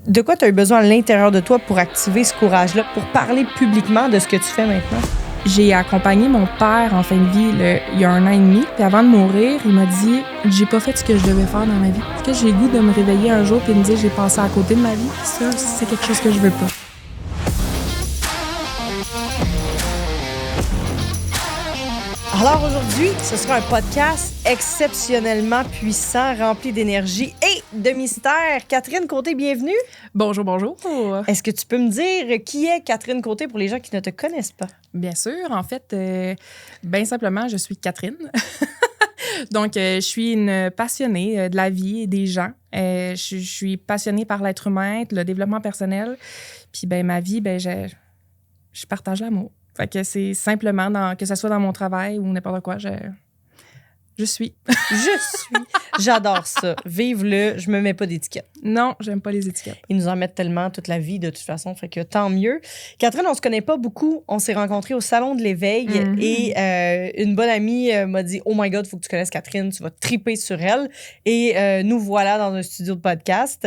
De quoi tu as eu besoin à l'intérieur de toi pour activer ce courage-là, pour parler publiquement de ce que tu fais maintenant? J'ai accompagné mon père en fin de vie il y a 1 an et demi. Puis avant de mourir, il m'a dit « J'ai pas fait ce que je devais faire dans ma vie. Est-ce que j'ai le goût de me réveiller un jour et de me dire « J'ai passé à côté de ma vie? » Ça, c'est quelque chose que je veux pas. Alors aujourd'hui, ce sera un podcast exceptionnellement puissant, rempli d'énergie et de mystère. Catherine Côté, bienvenue. Bonjour, bonjour. Est-ce que tu peux me dire qui est Catherine Côté pour les gens qui ne te connaissent pas? Bien sûr. En fait, bien simplement, je suis Catherine. Donc, je suis une passionnée de la vie et des gens. Je suis passionnée par l'être humain, le développement personnel. Puis, ben ma vie, je partage l'amour. Fait que c'est simplement, que ce soit dans mon travail ou n'importe quoi, je suis. J'adore ça. Vive-le, je me mets pas d'étiquette. Non, j'aime pas les étiquettes. Ils nous en mettent tellement toute la vie, de toute façon, fait que tant mieux. Catherine, on se connaît pas beaucoup. On s'est rencontrés au Salon de l'Éveil et une bonne amie m'a dit « Oh my God, faut que tu connaisses Catherine, tu vas triper sur elle. » Et nous voilà dans un studio de podcast.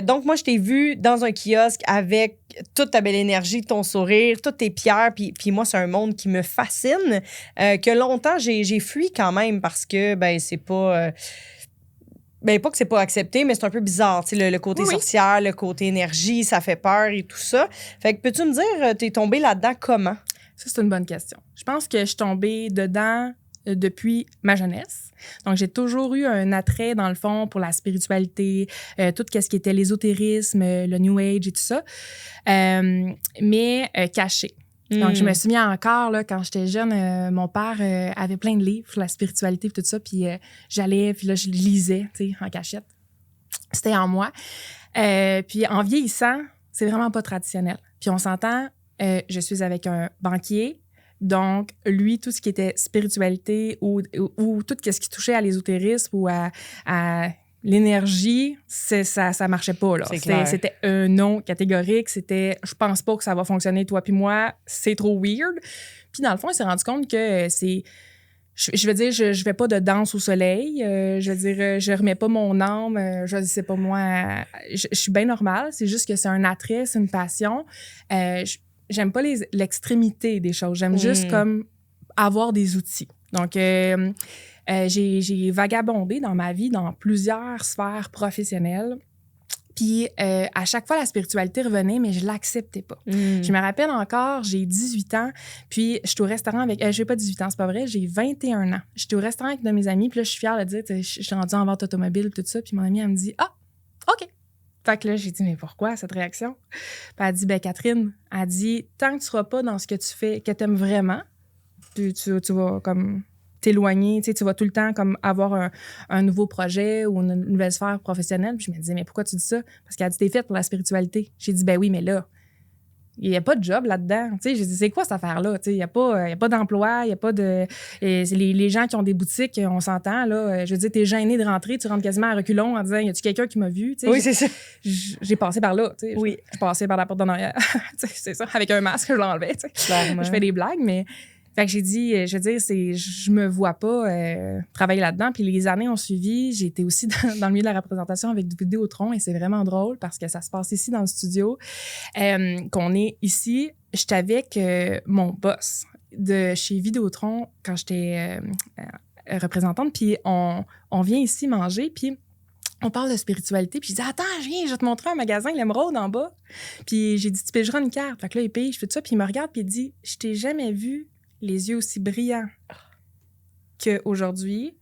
Donc, moi, je t'ai vu dans un kiosque avec toute ta belle énergie, ton sourire, toutes tes pierres. Puis moi, c'est un monde qui me fascine, que longtemps, j'ai fui quand même parce que, c'est pas... pas que c'est pas accepté, mais c'est un peu bizarre. Tu sais, le côté sorcière, le côté énergie, ça fait peur et tout ça. Fait que peux-tu me dire, t'es tombée là-dedans comment? Ça, c'est une bonne question. Je pense que je suis tombée dedans depuis ma jeunesse. Donc, j'ai toujours eu un attrait, dans le fond, pour la spiritualité, tout ce qui était l'ésotérisme, le New Age et tout ça, mais caché. Donc, je me souviens encore, là, quand j'étais jeune, mon père avait plein de livres sur la spiritualité et tout ça, puis j'allais, puis là, je lisais, tu sais, en cachette. C'était en moi. Puis en vieillissant, c'est vraiment pas traditionnel. Puis on s'entend, je suis avec un banquier, donc lui, tout ce qui était spiritualité ou tout ce qui touchait à l'ésotérisme ou à l'énergie, ça marchait pas, là. C'était un non catégorique. C'était, je pense pas que ça va fonctionner, toi puis moi. C'est trop weird. Puis dans le fond, il s'est rendu compte que c'est... Je veux dire, je vais pas de danse au soleil. Je veux dire, je remets pas mon âme. Je sais pas moi. Je suis bien normale. C'est juste que c'est un attrait, c'est une passion. J'aime pas l'extrémité des choses. J'aime juste comme avoir des outils. Donc, j'ai vagabondé dans ma vie dans plusieurs sphères professionnelles. Puis, à chaque fois, la spiritualité revenait, mais je l'acceptais pas. Je me rappelle encore, j'ai 18 ans, puis je suis au restaurant avec... j'ai pas 18 ans, c'est pas vrai, j'ai 21 ans. J'étais au restaurant avec une de mes amies, puis là, je suis fière de dire, je suis rendue en vente automobile, tout ça, puis mon amie, elle me dit « Ah, OK! » Fait que là, j'ai dit « Mais pourquoi cette réaction? » Puis elle dit « Catherine, elle dit « Tant que tu seras pas dans ce que tu fais, que t'aimes vraiment, tu vas comme... » t'éloigner, tu sais, tu vas tout le temps comme avoir un nouveau projet ou une nouvelle sphère professionnelle. Puis je me disais, mais pourquoi tu dis ça? Parce qu'elle a dit, t'es faite pour la spiritualité. J'ai dit, ben oui, mais là, il n'y a pas de job là-dedans. Tu sais, j'ai dit, c'est quoi cette affaire-là? Tu sais, il n'y a pas d'emploi, il n'y a pas de... les gens qui ont des boutiques, on s'entend, là. Je veux dire, t'es gêné de rentrer, tu rentres quasiment à reculons en disant, y a-tu quelqu'un qui m'a vu? Tu sais, oui, c'est ça. J'ai passé par là, tu sais. Oui. Je passais par la porte d'en arrière. C'est ça, avec un masque, je l'enlevais, tu sais. Clairement. Je fais des blagues, mais... Fait que j'ai dit, je veux dire, je me vois pas travailler là-dedans. Puis les années ont suivi. J'ai été aussi dans le milieu de la représentation avec Vidéotron et c'est vraiment drôle parce que ça se passe ici dans le studio. Qu'on est ici, j'étais avec mon boss de chez Vidéotron quand j'étais représentante. Puis on vient ici manger, puis on parle de spiritualité. Puis je dis, attends, je vais te montrer un magasin, l'Émeraude en bas. Puis j'ai dit, tu pigeras une carte. Fait que là, il paye, je fais tout ça. Puis il me regarde, puis il dit, je t'ai jamais vu les yeux aussi brillants qu'aujourd'hui,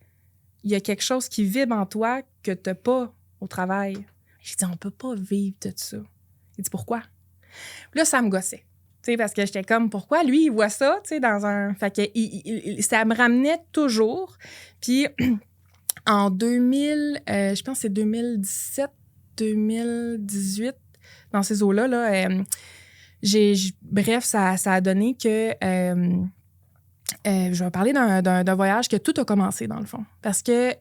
il y a quelque chose qui vibre en toi que tu n'as pas au travail. J'ai dit, on peut pas vivre de ça. Il dit, pourquoi? Puis là, ça me gossait. Tu sais, parce que j'étais comme, pourquoi? Lui, il voit ça, tu sais, dans un... Fait que ça me ramenait toujours. Puis en 2000, je pense que c'est 2017, 2018, dans ces eaux-là, bref, ça a donné que... je vais parler d'un voyage que tout a commencé, dans le fond. Parce que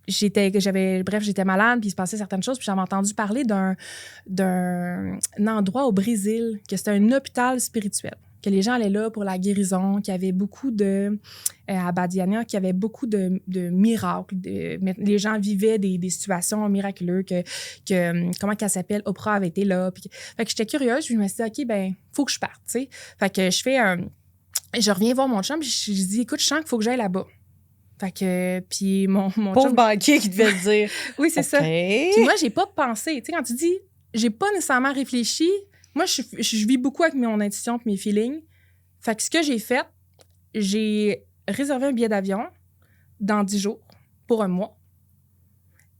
j'étais malade, puis il se passait certaines choses, puis j'avais entendu parler d'un endroit au Brésil, que c'était un hôpital spirituel. que les gens allaient là pour la guérison, qu'il y avait beaucoup de... à Badiania, qu'il y avait beaucoup de miracles. Les gens vivaient des situations miraculeuses, comment qu'elle s'appelle? Oprah avait été là. Fait que j'étais curieuse, puis je me suis dit, OK, ben faut que je parte, tu sais. Fait que je reviens voir mon chum, puis je dis, écoute, je sens qu'il faut que j'aille là-bas. Fait que, puis mon pauvre chum... banquier qui devait le dire. Oui, c'est ça. Okay. Puis moi, j'ai pas pensé. Tu sais, quand tu dis, j'ai pas nécessairement réfléchi, moi, je vis beaucoup avec mon intuition et mes feelings. Fait que ce que j'ai fait, j'ai réservé un billet d'avion dans 10 jours pour un mois.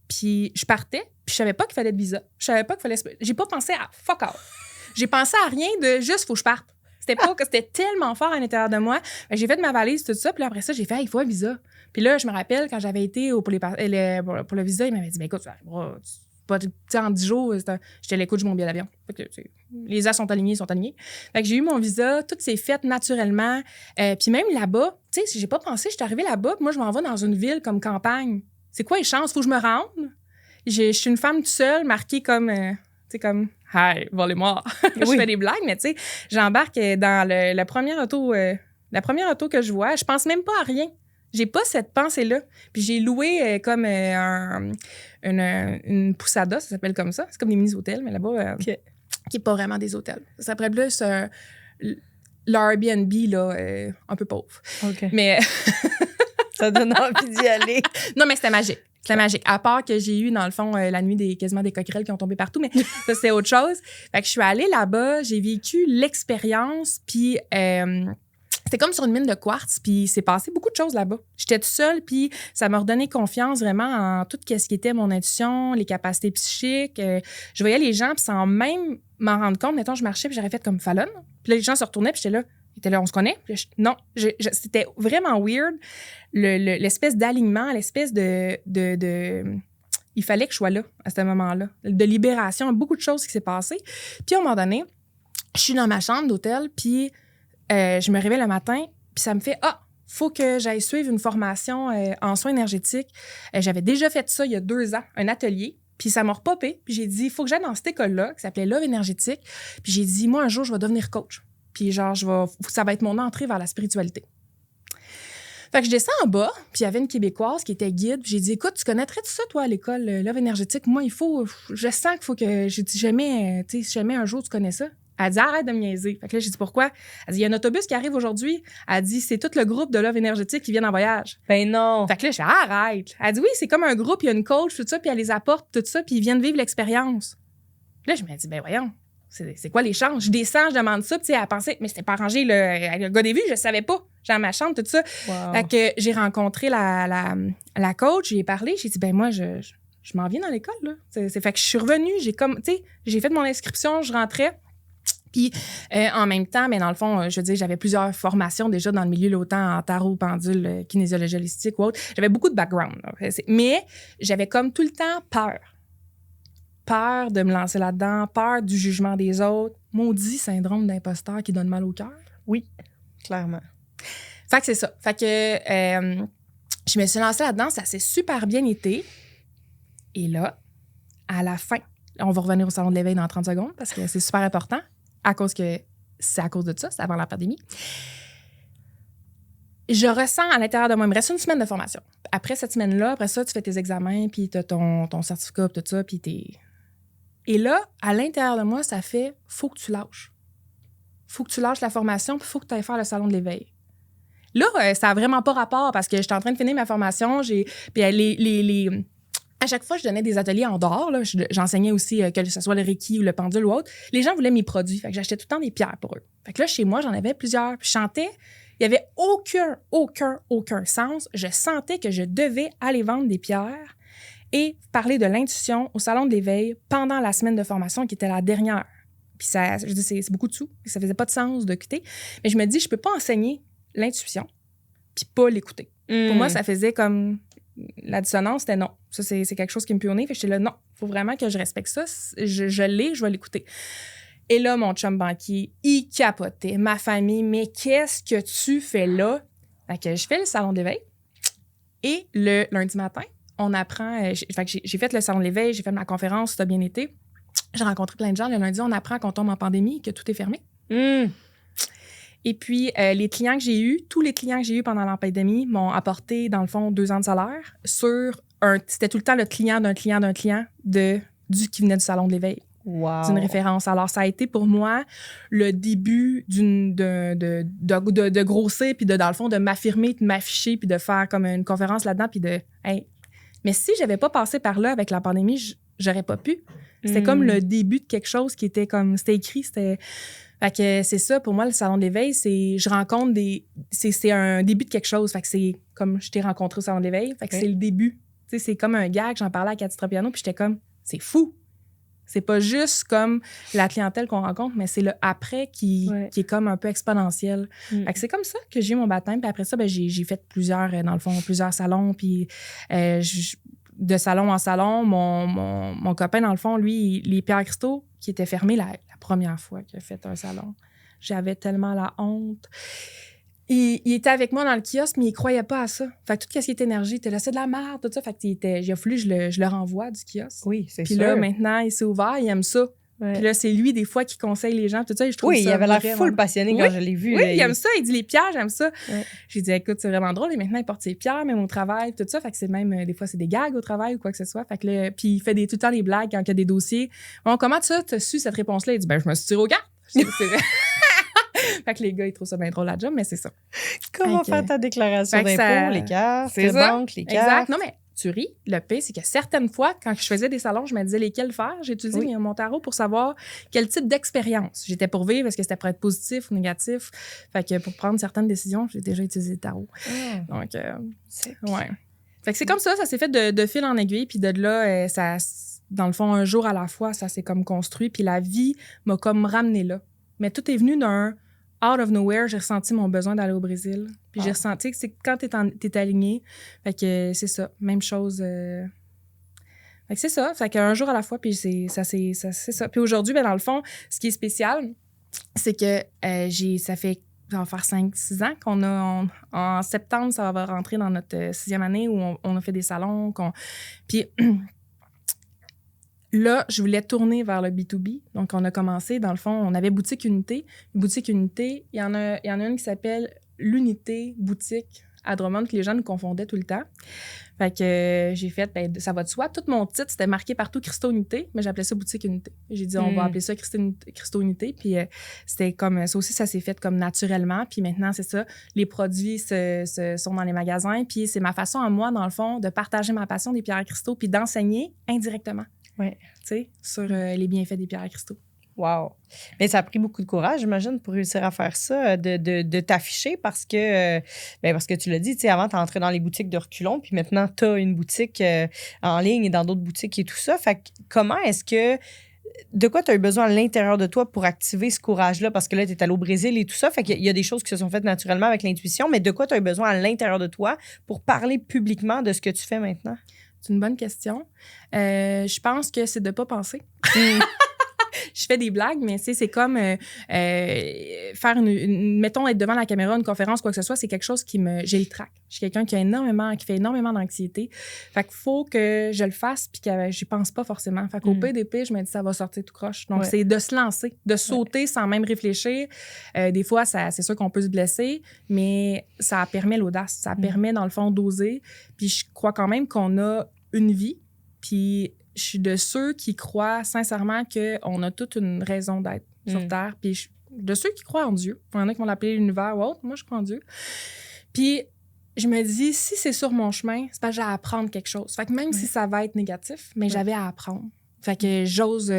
Puis je partais, puis je savais pas qu'il fallait de visa. Je savais pas qu'il fallait... J'ai pas pensé à fuck off. J'ai pensé à rien de juste, faut que je parte. C'était tellement fort à l'intérieur de moi. J'ai fait ma valise, tout ça. Puis après ça, j'ai fait, il faut un visa. Puis là, je me rappelle, quand j'avais été pour le visa, il m'avait dit, écoute, en 10 jours, j'étais à l'écoute de mon billet d'avion. Les as sont alignés. Fait que j'ai eu mon visa, tout s'est fait naturellement. Puis même là-bas, tu sais, si j'ai pas pensé, je suis arrivée là-bas, puis moi, je m'en vais dans une ville comme campagne. C'est quoi les chances? Faut que je me rende? Je suis une femme toute seule, marquée comme... tu sais, comme... Hi, volez-moi. Je fais des blagues, mais tu sais, j'embarque dans la première auto que je vois. Je pense même pas à rien. J'ai pas cette pensée-là. Puis j'ai loué comme une poussada, ça s'appelle comme ça. C'est comme des mini-hôtels, mais là-bas, qui est pas vraiment des hôtels. Ça s'appelle plus l'Airbnb, là, un peu pauvre. OK. Mais... ça donne envie d'y aller. Non, mais c'était magique. C'était magique. À part que j'ai eu, dans le fond, la nuit quasiment des coquerelles qui ont tombé partout, mais ça, c'est autre chose. Fait que je suis allée là-bas, j'ai vécu l'expérience, puis c'était comme sur une mine de quartz, puis c'est passé beaucoup de choses là-bas. J'étais toute seule, puis ça m'a redonné confiance vraiment en tout ce qui était mon intuition, les capacités psychiques. Je voyais les gens, puis sans même m'en rendre compte, mettons, je marchais, puis j'aurais fait comme Fallon. Puis là, les gens se retournaient, puis j'étais là. Ils étaient là, on se connaît? Non, c'était vraiment weird, l'espèce d'alignement, l'espèce de... Il fallait que je sois là, à ce moment-là. De libération, beaucoup de choses qui s'est passé. Puis à un moment donné, je suis dans ma chambre d'hôtel, puis je me réveille le matin, puis ça me fait « Ah, faut que j'aille suivre une formation en soins énergétiques. » J'avais déjà fait ça il y a 2 ans, un atelier. Puis ça m'a repopé, puis j'ai dit « Il faut que j'aille dans cette école-là, qui s'appelait Love énergétique. » Puis j'ai dit « Moi, un jour, je vais devenir coach. » Puis genre, ça va être mon entrée vers la spiritualité. Fait que je descends en bas, puis il y avait une Québécoise qui était guide. Puis j'ai dit, écoute, tu connaîtrais tout ça, toi, à l'école, Love énergétique? Moi, je sens qu'il faut que, j'ai dit, jamais, si jamais un jour tu connais ça. Elle dit, arrête de me niaiser. Fait que là, j'ai dit, pourquoi? Elle dit, il y a un autobus qui arrive aujourd'hui. Elle dit, c'est tout le groupe de Love énergétique qui vient en voyage. Ben non. Fait que là, je fais, arrête. Elle dit, oui, c'est comme un groupe, il y a une coach, tout ça, puis elle les apporte, tout ça, puis ils viennent vivre l'expérience. Là, je me dis, ben voyons. C'est quoi les chances? Je descends, je demande ça, puis elle pensait, mais c'était pas arrangé, le gars des vues, je savais pas. J'ai dans ma chambre, tout ça. Wow. Fait que j'ai rencontré la coach, j'ai parlé, j'ai dit, ben moi, je m'en viens dans l'école, là. Fait que je suis revenue, j'ai fait mon inscription, je rentrais. Puis, en même temps, mais dans le fond, je veux dire, j'avais plusieurs formations déjà dans le milieu, là, autant en tarot, pendule, kinésiologie holistique ou autre. J'avais beaucoup de background, là. Mais j'avais comme tout le temps peur. Peur de me lancer là-dedans, peur du jugement des autres. Maudit syndrome d'imposteur qui donne mal au cœur. Oui, clairement. Fait que c'est ça. Fait que je me suis lancée là-dedans, ça s'est super bien été. Et là, à la fin, on va revenir au salon de l'éveil dans 30 secondes parce que c'est super important, c'est à cause de ça, c'est avant la pandémie. Je ressens à l'intérieur de moi, il me reste une semaine de formation. Après cette semaine-là, après ça, tu fais tes examens, puis tu as ton certificat, tout ça, puis t'es... Et là, à l'intérieur de moi, ça fait « faut que tu lâches. Faut que tu lâches la formation, puis faut que tu ailles faire le salon de l'éveil. » Là, ça n'a vraiment pas rapport parce que j'étais en train de finir ma formation. Puis à chaque fois, je donnais des ateliers en dehors. Là, j'enseignais aussi, que ce soit le Reiki ou le pendule ou autre. Les gens voulaient mes produits. Fait que j'achetais tout le temps des pierres pour eux. Fait que là, chez moi, j'en avais plusieurs. Puis je chantais. Il n'y avait aucun sens. Je sentais que je devais aller vendre des pierres et parler de l'intuition au salon de l'éveil pendant la semaine de formation qui était la dernière. Puis ça, je dis, c'est beaucoup de sous. Ça faisait pas de sens de quitter. Mais je me dis, je peux pas enseigner l'intuition puis pas l'écouter. Pour moi, ça faisait comme... La dissonance, c'était non. Ça, c'est quelque chose qui me pionne. Fait que j'étais là, non, il faut vraiment que je respecte ça. Je l'ai, je vais l'écouter. Et là, mon chum banquier, il capotait. Ma famille, mais qu'est-ce que tu fais là? Fait que je fais le salon d'éveil. Et le lundi matin, on apprend... fait que j'ai fait le salon d'éveil, j'ai fait ma conférence, ça a bien été. J'ai rencontré plein de gens. Le lundi, on apprend qu'on tombe en pandémie et que tout est fermé. Et puis, les clients que j'ai eus, tous les clients que j'ai eus pendant la pandémie m'ont apporté, dans le fond, 2 ans de salaire c'était tout le temps le client d'un client d'un client qui venait du Salon de l'Éveil. Wow. D'une référence. Alors, ça a été pour moi le début de grossir, puis dans le fond, de m'affirmer, de m'afficher, puis de faire comme une conférence là-dedans, puis hey. Mais si j'avais pas passé par là avec la pandémie, j'aurais pas pu. C'était comme le début de quelque chose qui était comme... C'était écrit, c'était... Fait que c'est ça, pour moi, le Salon de l'Éveil, je rencontre c'est un début de quelque chose. Fait que c'est comme je t'ai rencontré au Salon de l'Éveil. Fait que c'est le début. Tu sais, c'est comme un gag. J'en parlais à Cathy Tropiano, puis j'étais comme, c'est fou. C'est pas juste comme la clientèle qu'on rencontre, mais c'est le après qui est comme un peu exponentiel. Fait que c'est comme ça que j'ai eu mon baptême. Puis après ça, j'ai fait plusieurs salons. Puis de salon en salon, mon copain, dans le fond, lui, les Pierre Christo, qui était fermé la première fois qu'il a fait un salon. J'avais tellement la honte. Il était avec moi dans le kiosque, mais il croyait pas à ça. Fait que tout ce qui est énergie, il était là, c'est de la merde, tout ça. Fait que il a fallu que je le renvoie du kiosque. Oui, c'est sûr. Puis là, maintenant, il s'est ouvert, il aime ça. Ouais. Puis là, c'est lui, des fois, qui conseille les gens. Tout ça, je trouve ça il avait l'air full passionné quand je l'ai vu. Oui, il aime ça. Il dit les pierres, j'aime ça. Ouais. J'ai dit, écoute, c'est vraiment drôle. Et maintenant, il porte ses pierres, même au travail, tout ça. Fait que c'est même, des fois, c'est des gags au travail ou quoi que ce soit. Fait que là, puis il fait tout le temps des blagues quand il y a des dossiers. Bon, comment ça, t'as su cette réponse-là? Il dit, je me suis tiré au gars. C'est vrai. Fait que les gars, ils trouvent ça bien drôle la job, mais c'est ça. Comment faire ta déclaration d'impôt, les cartes, les banques, les cartes? Exact. Non, mais tu ris. Le pire, c'est que certaines fois, quand je faisais des salons, je me disais lesquels faire. J'ai utilisé mon tarot pour savoir quel type d'expérience j'étais pour vivre. Est-ce que c'était pour être positif ou négatif? Fait que pour prendre certaines décisions, j'ai déjà utilisé le tarot. Donc, ouais. Fait que c'est comme ça s'est fait de fil en aiguille. Puis de là, dans le fond, un jour à la fois, ça s'est comme construit. Puis la vie m'a comme ramené là. Mais tout est venu d'un out of nowhere, j'ai ressenti mon besoin d'aller au Brésil. Puis j'ai ressenti que c'est quand t'es aligné. Fait que c'est ça. Même chose. Fait que c'est ça. Fait qu'un jour à la fois, puis c'est ça. Puis aujourd'hui, dans le fond, ce qui est spécial, c'est que ça va faire 5-6 ans en septembre, ça va rentrer dans notre 6e année où on a fait des salons. Puis là, je voulais tourner vers le B2B. Donc, on a commencé, dans le fond, on avait Boutique Unité. Boutique Unité, il y en a une qui s'appelle l'Unité Boutique à Drummond, que les gens nous confondaient tout le temps. Fait que j'ai fait, ça va de soi. Tout mon titre, c'était marqué partout Christo Unité, mais j'appelais ça Boutique Unité. J'ai dit, on va appeler ça Christo Unité. Puis c'était comme, ça aussi, ça s'est fait comme naturellement. Puis maintenant, c'est ça, les produits sont dans les magasins. Puis c'est ma façon à moi, dans le fond, de partager ma passion des pierres à cristaux puis d'enseigner indirectement. Oui. Tu sais, sur les bienfaits des pierres à cristaux. Wow. Mais ça a pris beaucoup de courage, j'imagine, pour réussir à faire ça, de t'afficher parce que tu l'as dit, tu sais, avant, tu entrais dans les boutiques de reculons, puis maintenant, tu as une boutique en ligne et dans d'autres boutiques et tout ça. Fait que comment est-ce que... De quoi tu as eu besoin à l'intérieur de toi pour activer ce courage-là? Parce que là, tu es allé au Brésil et tout ça. Fait qu'il y a des choses qui se sont faites naturellement avec l'intuition, mais de quoi tu as eu besoin à l'intérieur de toi pour parler publiquement de ce que tu fais maintenant? C'est une bonne question. Je pense que c'est de pas penser. Je fais des blagues, mais c'est comme faire mettons, être devant la caméra, une conférence, quoi que ce soit, c'est quelque chose j'ai le trac. Je suis quelqu'un qui fait énormément d'anxiété. Fait qu'il faut que je le fasse puis que j'y pense pas forcément. Fait qu'au PDP, je me dis ça va sortir tout croche. Donc, c'est de se lancer, de sauter sans même réfléchir. Des fois, c'est sûr qu'on peut se blesser, mais ça permet l'audace. Ça permet, dans le fond, d'oser. Puis je crois quand même qu'on a une vie, puis je suis de ceux qui croient sincèrement qu'on a toute une raison d'être sur Terre. Puis de ceux qui croient en Dieu. Il y en a qui vont l'appeler l'univers ou autre. Moi, je crois en Dieu. Puis je me dis, si c'est sur mon chemin, c'est parce que j'ai à apprendre quelque chose. Fait que même si ça va être négatif, mais j'avais à apprendre. Fait que j'ose,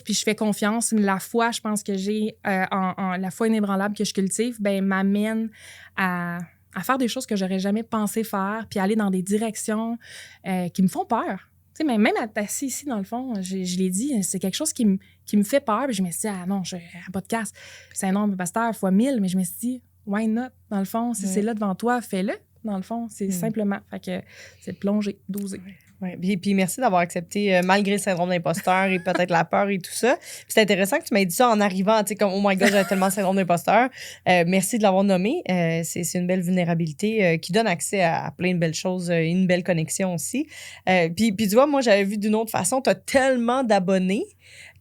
puis je fais confiance. La foi, je pense que j'ai, la foi inébranlable que je cultive, m'amène à faire des choses que j'aurais jamais pensé faire, puis aller dans des directions qui me font peur. Tu sais, même assis ici, dans le fond, je l'ai dit, c'est quelque chose qui me fait peur. Puis je me suis dit, ah non, j'ai un podcast. C'est un nombre de pasteur fois 1000, mais je me suis dit, why not? Dans le fond, si c'est là devant toi, fais-le. Dans le fond, c'est simplement. Fait que c'est de plonger, d'oser. Ouais. Puis merci d'avoir accepté, malgré le syndrome d'imposteur et peut-être la peur et tout ça. Puis c'est intéressant que tu m'aies dit ça en arrivant, tu sais, comme « Oh my God, j'avais tellement le syndrome d'imposteur ». Merci de l'avoir nommé. C'est une belle vulnérabilité qui donne accès à plein de belles choses, une belle connexion aussi. Puis tu vois, moi, j'avais vu d'une autre façon, tu as tellement d'abonnés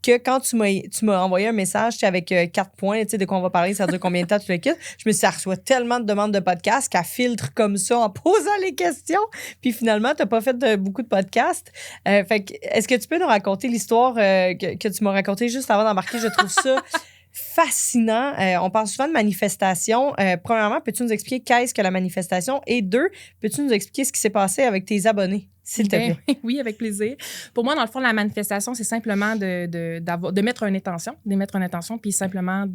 que quand tu m'as envoyé un message avec 4 points, tu sais, de quoi on va parler, ça dure combien de temps, tu le quittes. Je me suis dit, ça reçoit tellement de demandes de podcasts qu'elle filtre comme ça en posant les questions. Puis finalement, tu n'as pas fait beaucoup de podcasts. Fait que, est-ce que tu peux nous raconter l'histoire que tu m'as racontée juste avant d'embarquer? Je trouve ça fascinant. On parle souvent de manifestation. Premièrement, peux-tu nous expliquer qu'est-ce que la manifestation? Et 2, peux-tu nous expliquer ce qui s'est passé avec tes abonnés, s'il te plaît? Oui, avec plaisir. Pour moi, dans le fond, la manifestation, c'est simplement de mettre une intention, puis simplement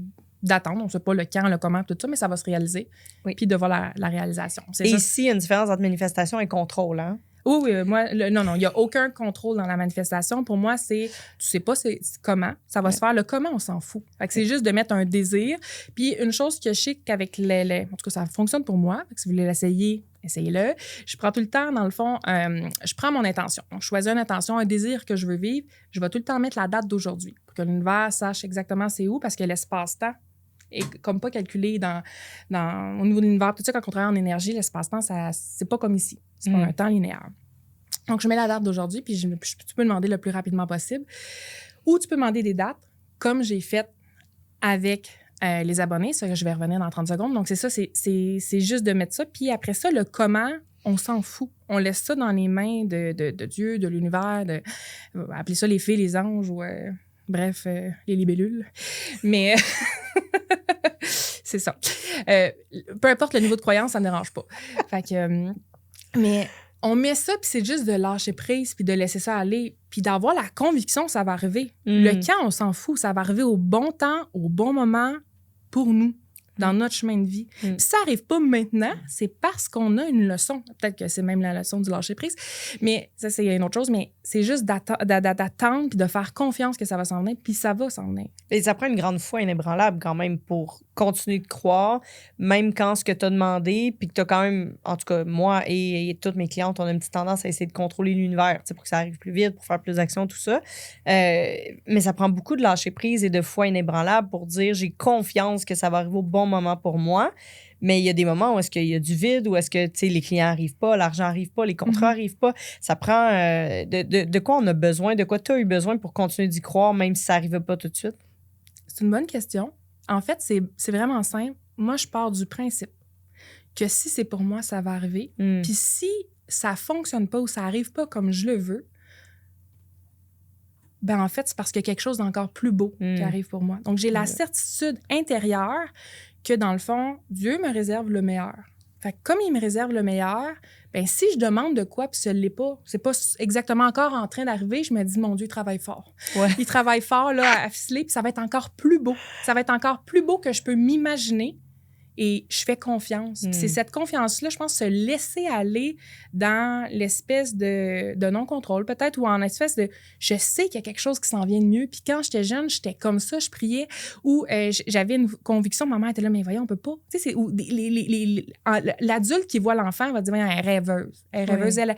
d'attendre. On ne sait pas le quand, le comment, tout ça, mais ça va se réaliser. Oui. Puis de voir la réalisation. Et ici, il y a une différence entre manifestation et contrôle, hein? Oui, moi, non, il n'y a aucun contrôle dans la manifestation. Pour moi, tu sais pas c'est comment, ça va se faire. Le comment, on s'en fout. Fait que c'est juste de mettre un désir. Puis une chose que je sais qu'avec en tout cas, ça fonctionne pour moi. Fait que si vous voulez l'essayer, essayez-le. Je prends tout le temps, dans le fond, je prends mon intention. Donc, je choisis une intention, un désir que je veux vivre. Je vais tout le temps mettre la date d'aujourd'hui pour que l'univers sache exactement c'est où, parce que l'espace-temps est comme pas calculé au niveau de l'univers. Tout ça, quand on travaille en énergie, l'espace-temps, c'est pas comme ici. C'est pas un temps linéaire. Donc, je mets la date d'aujourd'hui, puis tu peux demander le plus rapidement possible. Ou tu peux demander des dates, comme j'ai fait avec les abonnés. Ça, je vais revenir dans 30 secondes. Donc, c'est ça, c'est juste de mettre ça. Puis après ça, le comment, on s'en fout. On laisse ça dans les mains de Dieu, de l'univers, appelez ça les fées, les anges, ou bref, les libellules. Mais c'est ça. Peu importe le niveau de croyance, ça ne dérange pas. Fait que, mais on met ça, puis c'est juste de lâcher prise, puis de laisser ça aller, puis d'avoir la conviction que ça va arriver. Le quand, on s'en fout. Ça va arriver au bon temps, au bon moment, pour nous, dans notre chemin de vie. Puis ça n'arrive pas maintenant, c'est parce qu'on a une leçon. Peut-être que c'est même la leçon du lâcher prise, mais ça, c'est une autre chose, mais c'est juste d'attendre, puis de faire confiance que ça va s'en venir, puis ça va s'en venir. Et ça prend une grande foi inébranlable quand même pour continuer de croire, même quand ce que tu as demandé, puis que tu as quand même, en tout cas, moi et toutes mes clientes, on a une petite tendance à essayer de contrôler l'univers, pour que ça arrive plus vite, pour faire plus d'actions, tout ça. Mais ça prend beaucoup de lâcher prise et de foi inébranlable pour dire j'ai confiance que ça va arriver au bon moment pour moi. Mais il y a des moments où est-ce qu'il y a du vide, où est-ce que les clients n'arrivent pas, l'argent n'arrive pas, les contrats n'arrivent pas. Ça prend de quoi on a besoin, de quoi tu as eu besoin pour continuer d'y croire, même si ça n'arrive pas tout de suite? C'est une bonne question. En fait, c'est vraiment simple. Moi, je pars du principe que si c'est pour moi, ça va arriver. Puis si ça ne fonctionne pas ou ça n'arrive pas comme je le veux, ben en fait, c'est parce qu'il y a quelque chose d'encore plus beau qui arrive pour moi. Donc, j'ai la certitude intérieure que, dans le fond, Dieu me réserve le meilleur. Fait que comme il me réserve le meilleur, ben si je demande de quoi puis ce n'est pas, c'est pas exactement encore en train d'arriver, je me dis, mon Dieu, il travaille fort. Ouais. Il travaille fort là, à ficeler, puis ça va être encore plus beau. Ça va être encore plus beau que je peux m'imaginer. Et je fais confiance. Puis c'est cette confiance-là, je pense, se laisser aller dans l'espèce de non-contrôle, peut-être, ou en espèce de je sais qu'il y a quelque chose qui s'en vient de mieux. Puis quand j'étais jeune, j'étais comme ça, je priais, ou j'avais une conviction, maman était là, mais voyons, on peut pas. Tu sais, c'est où l'adulte qui voit l'enfant va dire, voyons, elle est rêveuse. Elle est rêveuse, elle,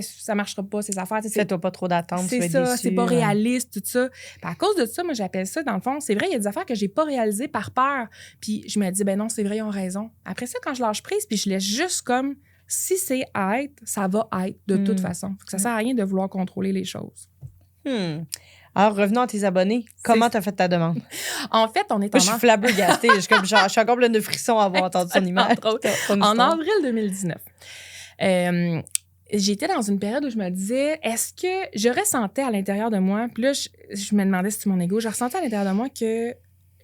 ça marchera pas, ces affaires. Fais-toi pas trop d'attentes, c'est ça, c'est pas réaliste, tout ça. Puis à cause de ça, moi, j'appelle ça, dans le fond, c'est vrai, il y a des affaires que j'ai pas réalisées par peur. Puis je me dis, ben non, c'est vrai, ils ont raison. Après ça, quand je lâche prise, puis je laisse juste comme, si c'est être, ça va être de toute façon. Ça sert à rien de vouloir contrôler les choses. Alors, revenons à tes abonnés. Comment tu as fait ta demande? En fait, on est je suis flabbergastée. je suis encore pleine de frissons à avoir entendu son image. En avril 2019. J'étais dans une période où je me disais, est-ce que je ressentais à l'intérieur de moi, puis là, je me demandais si c'était mon ego, je ressentais à l'intérieur de moi que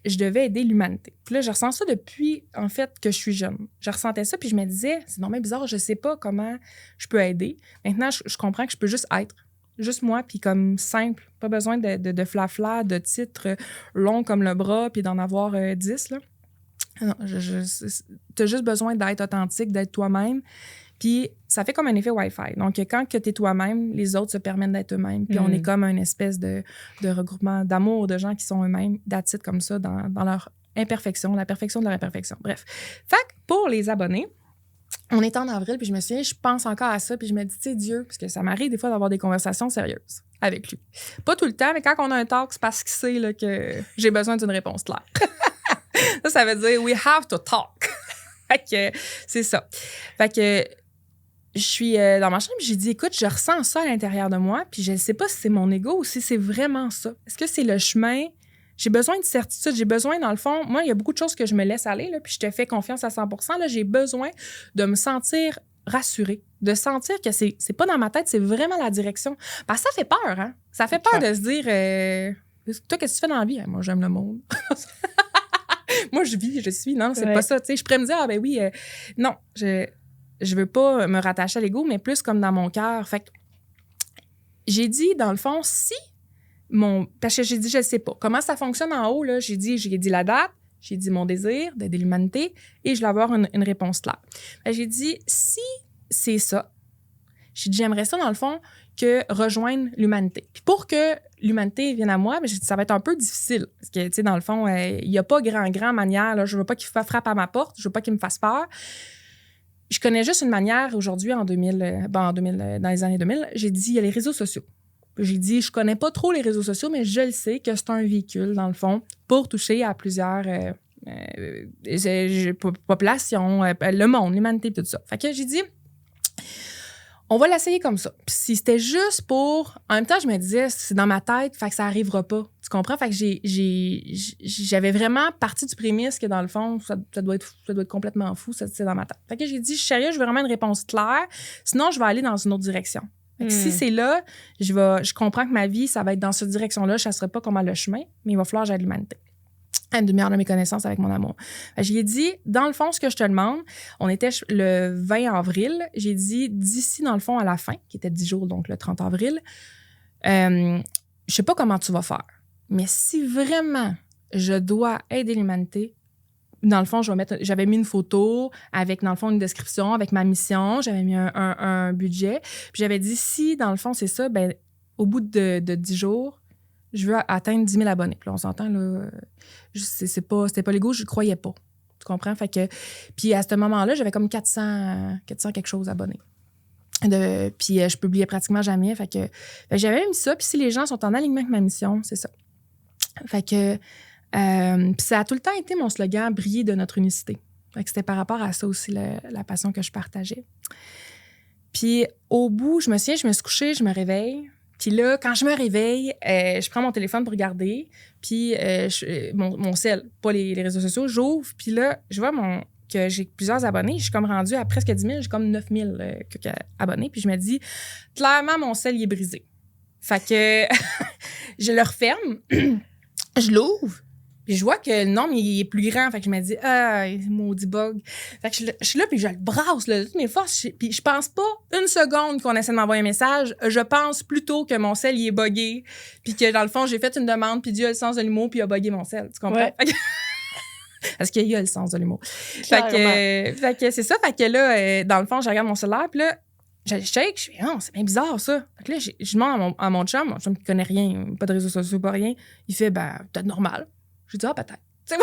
je devais aider l'humanité. Puis là, je ressens ça depuis, en fait, que je suis jeune. Je ressentais ça, puis je me disais, c'est normal bizarre, je sais pas comment je peux aider. Maintenant, je comprends que je peux juste être. Juste moi, puis comme simple. Pas besoin de flafla, de titres longs comme le bras, puis d'en avoir 10, là. Non, t'as juste besoin d'être authentique, d'être toi-même. Puis ça fait comme un effet Wi-Fi. Donc, quand tu es toi-même, les autres se permettent d'être eux-mêmes. Puis on est comme une espèce de regroupement d'amour de gens qui sont eux-mêmes, d'attitude comme ça, dans leur imperfection, la perfection de leur imperfection. Bref. Fait que pour les abonnés, on est en avril, puis je me souviens, je pense encore à ça, puis je me dis, tu sais, Dieu, parce que ça m'arrive des fois d'avoir des conversations sérieuses avec lui. Pas tout le temps, mais quand on a un talk, c'est parce qu'il sait là, que j'ai besoin d'une réponse claire. ça veut dire « we have to talk ». Fait que c'est ça. Fait que je suis dans ma chambre, j'ai dit, écoute, je ressens ça à l'intérieur de moi, puis je ne sais pas si c'est mon ego ou si c'est vraiment ça. Est-ce que c'est le chemin? J'ai besoin de certitude, j'ai besoin, dans le fond, moi, il y a beaucoup de choses que je me laisse aller, là, puis je te fais confiance à 100%. Là, j'ai besoin de me sentir rassurée, de sentir que c'est pas dans ma tête, c'est vraiment la direction. Parce que ça fait peur, hein? Ça fait peur de se dire, toi, qu'est-ce que tu fais dans la vie? Moi, j'aime le monde. Moi, je vis, je suis. Non, c'est pas ça. Tu sais, je pourrais me dire, ah ben oui, non, je veux pas me rattacher à l'ego, mais plus comme dans mon cœur. Fait que j'ai dit, dans le fond, parce que j'ai dit, je sais pas. Comment ça fonctionne en haut, là? J'ai dit la date, j'ai dit mon désir d'aider l'humanité et je vais avoir une réponse claire. J'ai dit, si c'est ça, j'ai dit, j'aimerais ça, dans le fond, que rejoindre l'humanité. Puis pour que l'humanité vienne à moi, j'ai dit, ça va être un peu difficile. Parce que, tu sais, dans le fond, il n'y a pas grand manière. Là, je veux pas qu'il frappe à ma porte. Je veux pas qu'il me fasse peur. Je connais juste une manière aujourd'hui, dans les années 2000, j'ai dit, il y a les réseaux sociaux. J'ai dit, je connais pas trop les réseaux sociaux, mais je le sais que c'est un véhicule, dans le fond, pour toucher à plusieurs populations, le monde, l'humanité, tout ça. Fait que j'ai dit, on va l'essayer comme ça. Puis si c'était juste pour... En même temps, je me disais, c'est dans ma tête, fait que ça arrivera pas. Tu comprends? Fait que j'avais vraiment parti du prémisse que, dans le fond, ça doit être complètement fou, ça, c'est dans ma tête. Fait que j'ai dit, je suis sérieux, je veux vraiment une réponse claire. Sinon, je vais aller dans une autre direction. Fait que si c'est là, je comprends que ma vie, ça va être dans cette direction-là. Je ne serai pas comment le chemin, mais il va falloir que j'aide l'humanité. À une demi-heure de mes connaissances avec mon amour. Je lui ai dit, dans le fond, ce que je te demande, on était le 20 avril, j'ai dit, d'ici, dans le fond, à la fin, qui était 10 jours, donc le 30 avril, je sais pas comment tu vas faire, mais si vraiment je dois aider l'humanité, dans le fond, j'avais mis une photo avec, dans le fond, une description, avec ma mission, j'avais mis un budget, puis j'avais dit, si, dans le fond, c'est ça, ben au bout de 10 jours, je veux atteindre 10 000 abonnés. Puis là, on s'entend, là, c'était pas l'ego, je ne croyais pas. Tu comprends? Fait que, puis à ce moment-là, j'avais comme 400 quelque chose abonnés. Puis je publiais pratiquement jamais. Fait que j'avais mis ça. Puis si les gens sont en alignement avec ma mission, c'est ça. Fait que puis ça a tout le temps été mon slogan, briller de notre unicité. Fait que c'était par rapport à ça aussi, la passion que je partageais. Puis au bout, je me suis couchée, je me réveille. Puis là, quand je me réveille, je prends mon téléphone pour regarder, puis mon cell, pas les réseaux sociaux, j'ouvre, puis là, je vois que j'ai plusieurs abonnés. Je suis comme rendue à presque 10 000, j'ai comme 9 000 abonnés, puis je me dis, clairement, mon cell, il est brisé. Fait que je le referme, je l'ouvre, puis je vois que le nombre, il est plus grand. Fait que je me dis, maudit bug. Fait que je suis là, puis je le brasse, là, de toutes mes forces. Puis je pense pas une seconde qu'on essaie de m'envoyer un message. Je pense plutôt que mon cell, il est buggé. Puis que, dans le fond, j'ai fait une demande, puis Dieu a le sens de l'humour, puis il a buggé mon cell. Tu comprends? Ouais. Parce qu'il y a le sens de l'humour. Fait que c'est ça. Fait que là, dans le fond, je regarde mon cellulaire, puis là, je shake, je fais, non, c'est bien bizarre, ça. Fait que là, je demande à mon chum qui connaît rien, pas de réseaux sociaux, pas rien. Il fait, peut-être normal. Je dis, peut-être. Tu sais,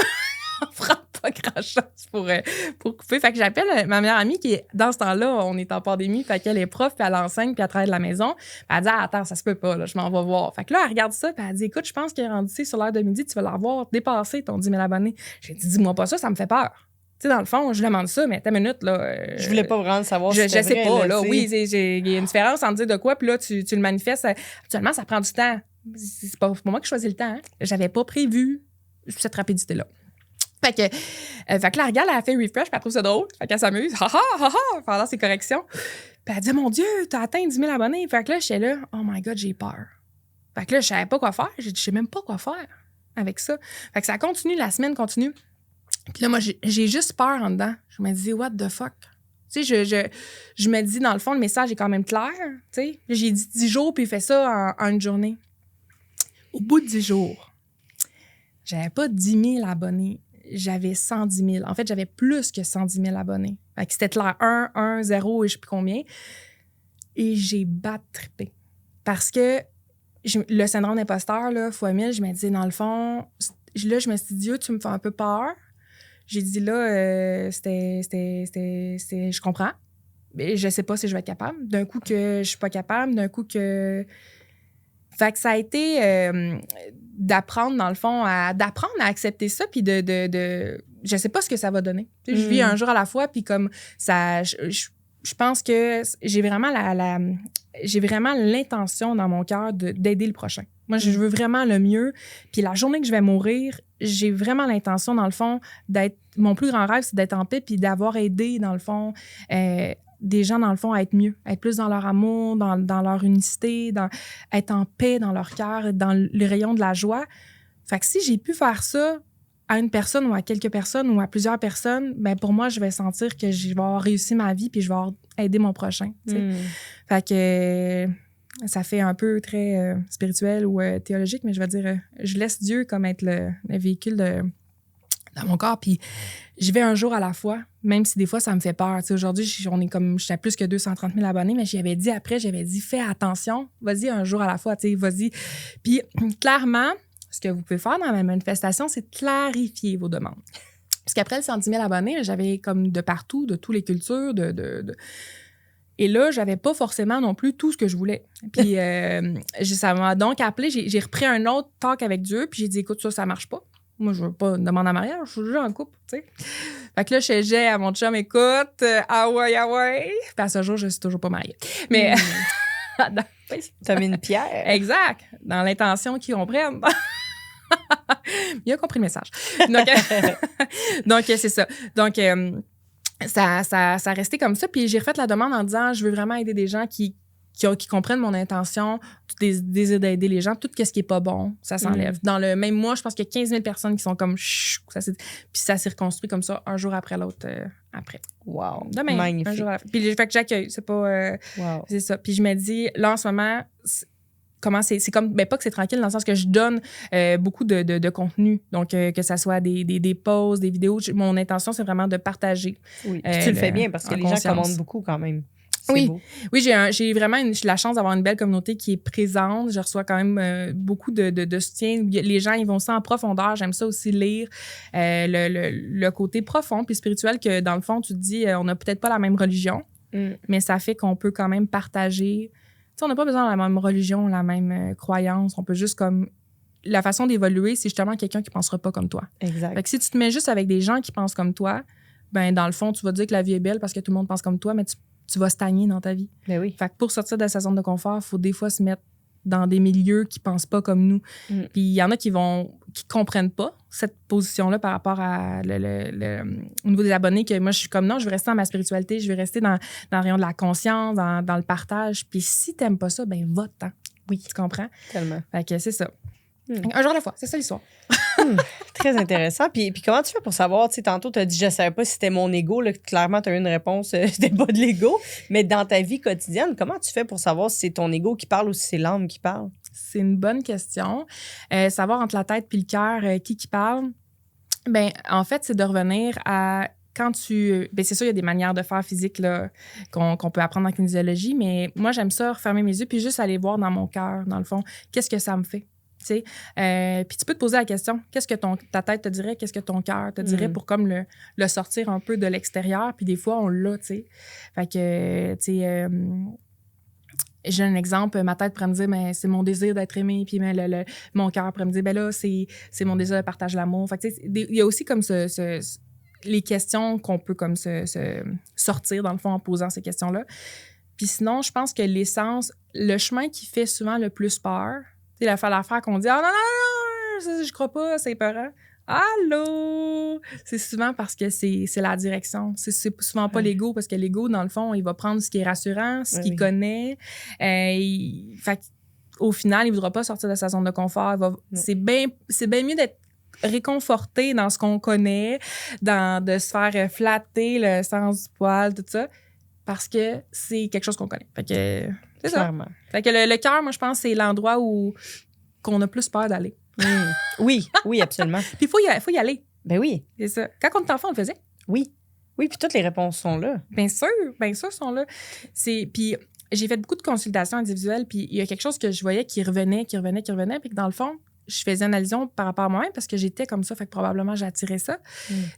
on fera pas grand-chose pour couper. Fait que j'appelle ma meilleure amie qui est, dans ce temps-là, on est en pandémie, fait qu'elle est prof, puis elle enseigne, puis elle travaille de la maison. Puis elle dit, attends, ça se peut pas, là, je m'en vais voir. Fait que là, elle regarde ça, puis elle dit, écoute, je pense qu'il est rendu sur l'heure de midi, tu vas l'avoir dépassé ton 10 000 abonnés. J'ai dit, dis-moi pas ça me fait peur. Tu sais, dans le fond, je demande ça, mais attends une minute, là. Je voulais pas vraiment savoir si c'était vrai. Je sais pas, là. Oui, il y a une différence entre dire de quoi, puis là, tu le manifestes. Actuellement, ça prend du temps. C'est pas moi qui choisis le temps. Hein. J'avais pas prévu cette rapidité-là. Fait que là, regarde, elle a fait refresh, puis elle trouve ça drôle. Fait qu'elle s'amuse, pendant ses corrections. Puis elle dit, mon Dieu, t'as atteint 10 000 abonnés. Fait que là, j'étais là, oh my God, j'ai peur. Fait que là, je savais pas quoi faire. J'ai dit, je sais même pas quoi faire avec ça. Fait que ça continue, la semaine continue. Puis là, moi, j'ai juste peur en dedans. Je me dis, what the fuck? Tu sais, je me dis, dans le fond, le message est quand même clair. Tu sais, j'ai dit 10 jours, puis il fait ça en une journée. Au bout de 10 jours, j'avais pas 10 000 abonnés. J'avais 110 000. En fait, j'avais plus que 110 000 abonnés. Fait que c'était clair 1, 0 et je sais plus combien. Et j'ai trippé. Parce que le syndrome d'imposteur, là, fois 1000, je me disais, dans le fond, là, je me suis dit, Dieu, tu me fais un peu peur. J'ai dit, là, je comprends. Mais je sais pas si je vais être capable. D'un coup que je suis pas capable, d'un coup que... Fait que ça a été d'apprendre, dans le fond, d'apprendre à accepter ça, puis de je sais pas ce que ça va donner. Je vis un jour à la fois, puis comme ça... je pense que j'ai vraiment j'ai vraiment l'intention dans mon cœur d'aider le prochain. Moi, je veux vraiment le mieux. Puis la journée que je vais mourir, j'ai vraiment l'intention, dans le fond, mon plus grand rêve, c'est d'être en paix puis d'avoir aidé, dans le fond, des gens, dans le fond, à être mieux, à être plus dans leur amour, dans leur unicité, être en paix dans leur cœur, dans le rayon de la joie. Fait que si j'ai pu faire ça à une personne ou à quelques personnes ou à plusieurs personnes, ben pour moi, je vais sentir que je vais avoir réussi ma vie puis je vais avoir aidé mon prochain. Fait que ça fait un peu très spirituel ou théologique, mais je vais dire, je laisse Dieu comme être le véhicule dans mon corps, puis je vais un jour à la fois, même si des fois, ça me fait peur. T'sais, aujourd'hui, j'étais à plus que 230 000 abonnés, mais j'avais dit, fais attention, vas-y un jour à la fois, vas-y. Puis clairement, ce que vous pouvez faire dans ma manifestation, c'est clarifier vos demandes. Parce qu'après le 110 000 abonnés, j'avais comme de partout, de toutes les cultures, Et là, j'avais pas forcément non plus tout ce que je voulais. Puis ça m'a donc appelé, j'ai repris un autre talk avec Dieu, puis j'ai dit, écoute, ça marche pas. Moi, je veux pas une demande en mariage, je suis juste en couple, tu sais. Fait que là, je disais à mon chum, écoute, ah ouais. Puis à ce jour, je suis toujours pas mariée. Mais... T'as mis une pierre. Exact. Dans l'intention qu'ils comprennent. Il a compris le message. Donc c'est ça. Donc, ça restait comme ça. Puis j'ai refait la demande en disant, je veux vraiment aider des gens qui comprennent mon intention, désir d'aider les gens, tout ce qui est pas bon, ça s'enlève. Dans le même mois, je pense qu'il y a 15 000 personnes qui sont comme puis ça s'est reconstruit comme ça, un jour après l'autre après. Wow. Demain, magnifique. Un jour à la fin. Puis fait que j'accueille, c'est pas... wow. C'est ça. Puis je me dis, là, en ce moment... c'est comme, pas que c'est tranquille, dans le sens que je donne beaucoup de contenu. Donc, que ça soit des posts, des vidéos. Mon intention, c'est vraiment de partager. Oui, puis tu le fais bien parce que les gens commandent beaucoup quand même. Oui, beau. Oui, j'ai vraiment la chance d'avoir une belle communauté qui est présente. Je reçois quand même beaucoup de soutien. Les gens, ils vont ça en profondeur. J'aime ça aussi lire le côté profond puis spirituel que, dans le fond, tu te dis, on n'a peut-être pas la même religion, mais ça fait qu'on peut quand même partager. On n'a pas besoin de la même religion, la même croyance. On peut juste comme... La façon d'évoluer, c'est justement quelqu'un qui ne pensera pas comme toi. Exact. Fait que si tu te mets juste avec des gens qui pensent comme toi, ben dans le fond, tu vas dire que la vie est belle parce que tout le monde pense comme toi, mais tu vas stagner dans ta vie. Ben oui. Fait que pour sortir de sa zone de confort, il faut des fois se mettre dans des milieux qui ne pensent pas comme nous. Puis il y en a qui comprennent pas cette position-là par rapport au niveau des abonnés, que moi, je suis comme non, je veux rester dans ma spiritualité, je veux rester dans le rayon de la conscience, dans le partage. Puis si tu n'aimes pas ça, ben vote-t'en. Oui. Tu comprends? Tellement. Fait que c'est ça. Un jour à la fois, c'est ça l'histoire. Très intéressant. Puis comment tu fais pour savoir, tu sais, tantôt, tu as dit, je ne savais pas si c'était mon ego. Là, clairement, tu as eu une réponse, c'était pas de l'ego. Mais dans ta vie quotidienne, comment tu fais pour savoir si c'est ton ego qui parle ou si c'est l'âme qui parle? C'est une bonne question. Savoir entre la tête puis le cœur qui parle, ben en fait, c'est de revenir à... Quand ben c'est sûr, il y a des manières de faire physique là, qu'on peut apprendre en kinésiologie, mais moi, j'aime ça, refermer mes yeux puis juste aller voir dans mon cœur, dans le fond, qu'est-ce que ça me fait. Puis tu peux te poser la question, qu'est-ce que ta tête te dirait, qu'est-ce que ton cœur te dirait pour comme le sortir un peu de l'extérieur, puis des fois, on l'a, tu sais. Fait que, tu sais... j'ai un exemple, ma tête pourrait me dire, mais c'est mon désir d'être aimé, puis mon cœur pourrait me dire, ben là, c'est mon désir de partager l'amour. Fait que, tu sais, il y a aussi comme les questions qu'on peut comme se sortir, dans le fond, en posant ces questions-là. Puis sinon, je pense que l'essence, le chemin qui fait souvent le plus peur, tu sais, l'affaire qu'on dit, ah non, je crois pas, c'est épeurant. Allô? C'est souvent parce que c'est la direction. C'est souvent pas l'ego, parce que l'ego, dans le fond, il va prendre ce qui est rassurant, ce qu'il connaît. Fait au final, il voudra pas sortir de sa zone de confort. C'est bien mieux d'être réconforté dans ce qu'on connaît, de se faire flatter le sens du poil, tout ça, parce que c'est quelque chose qu'on connaît. Fait que c'est Clairement. ça. Fait que le cœur, moi, je pense, c'est l'endroit qu'on a plus peur d'aller. Oui, absolument. Puis il faut y aller. Ben oui. C'est ça. Quand on était enfant, on le faisait. Oui, puis toutes les réponses sont là. Bien sûr, sont là. Puis j'ai fait beaucoup de consultations individuelles, puis il y a quelque chose que je voyais qui revenait, puis que dans le fond, je faisais une allusion par rapport à moi-même parce que j'étais comme ça, fait que probablement j'attirais ça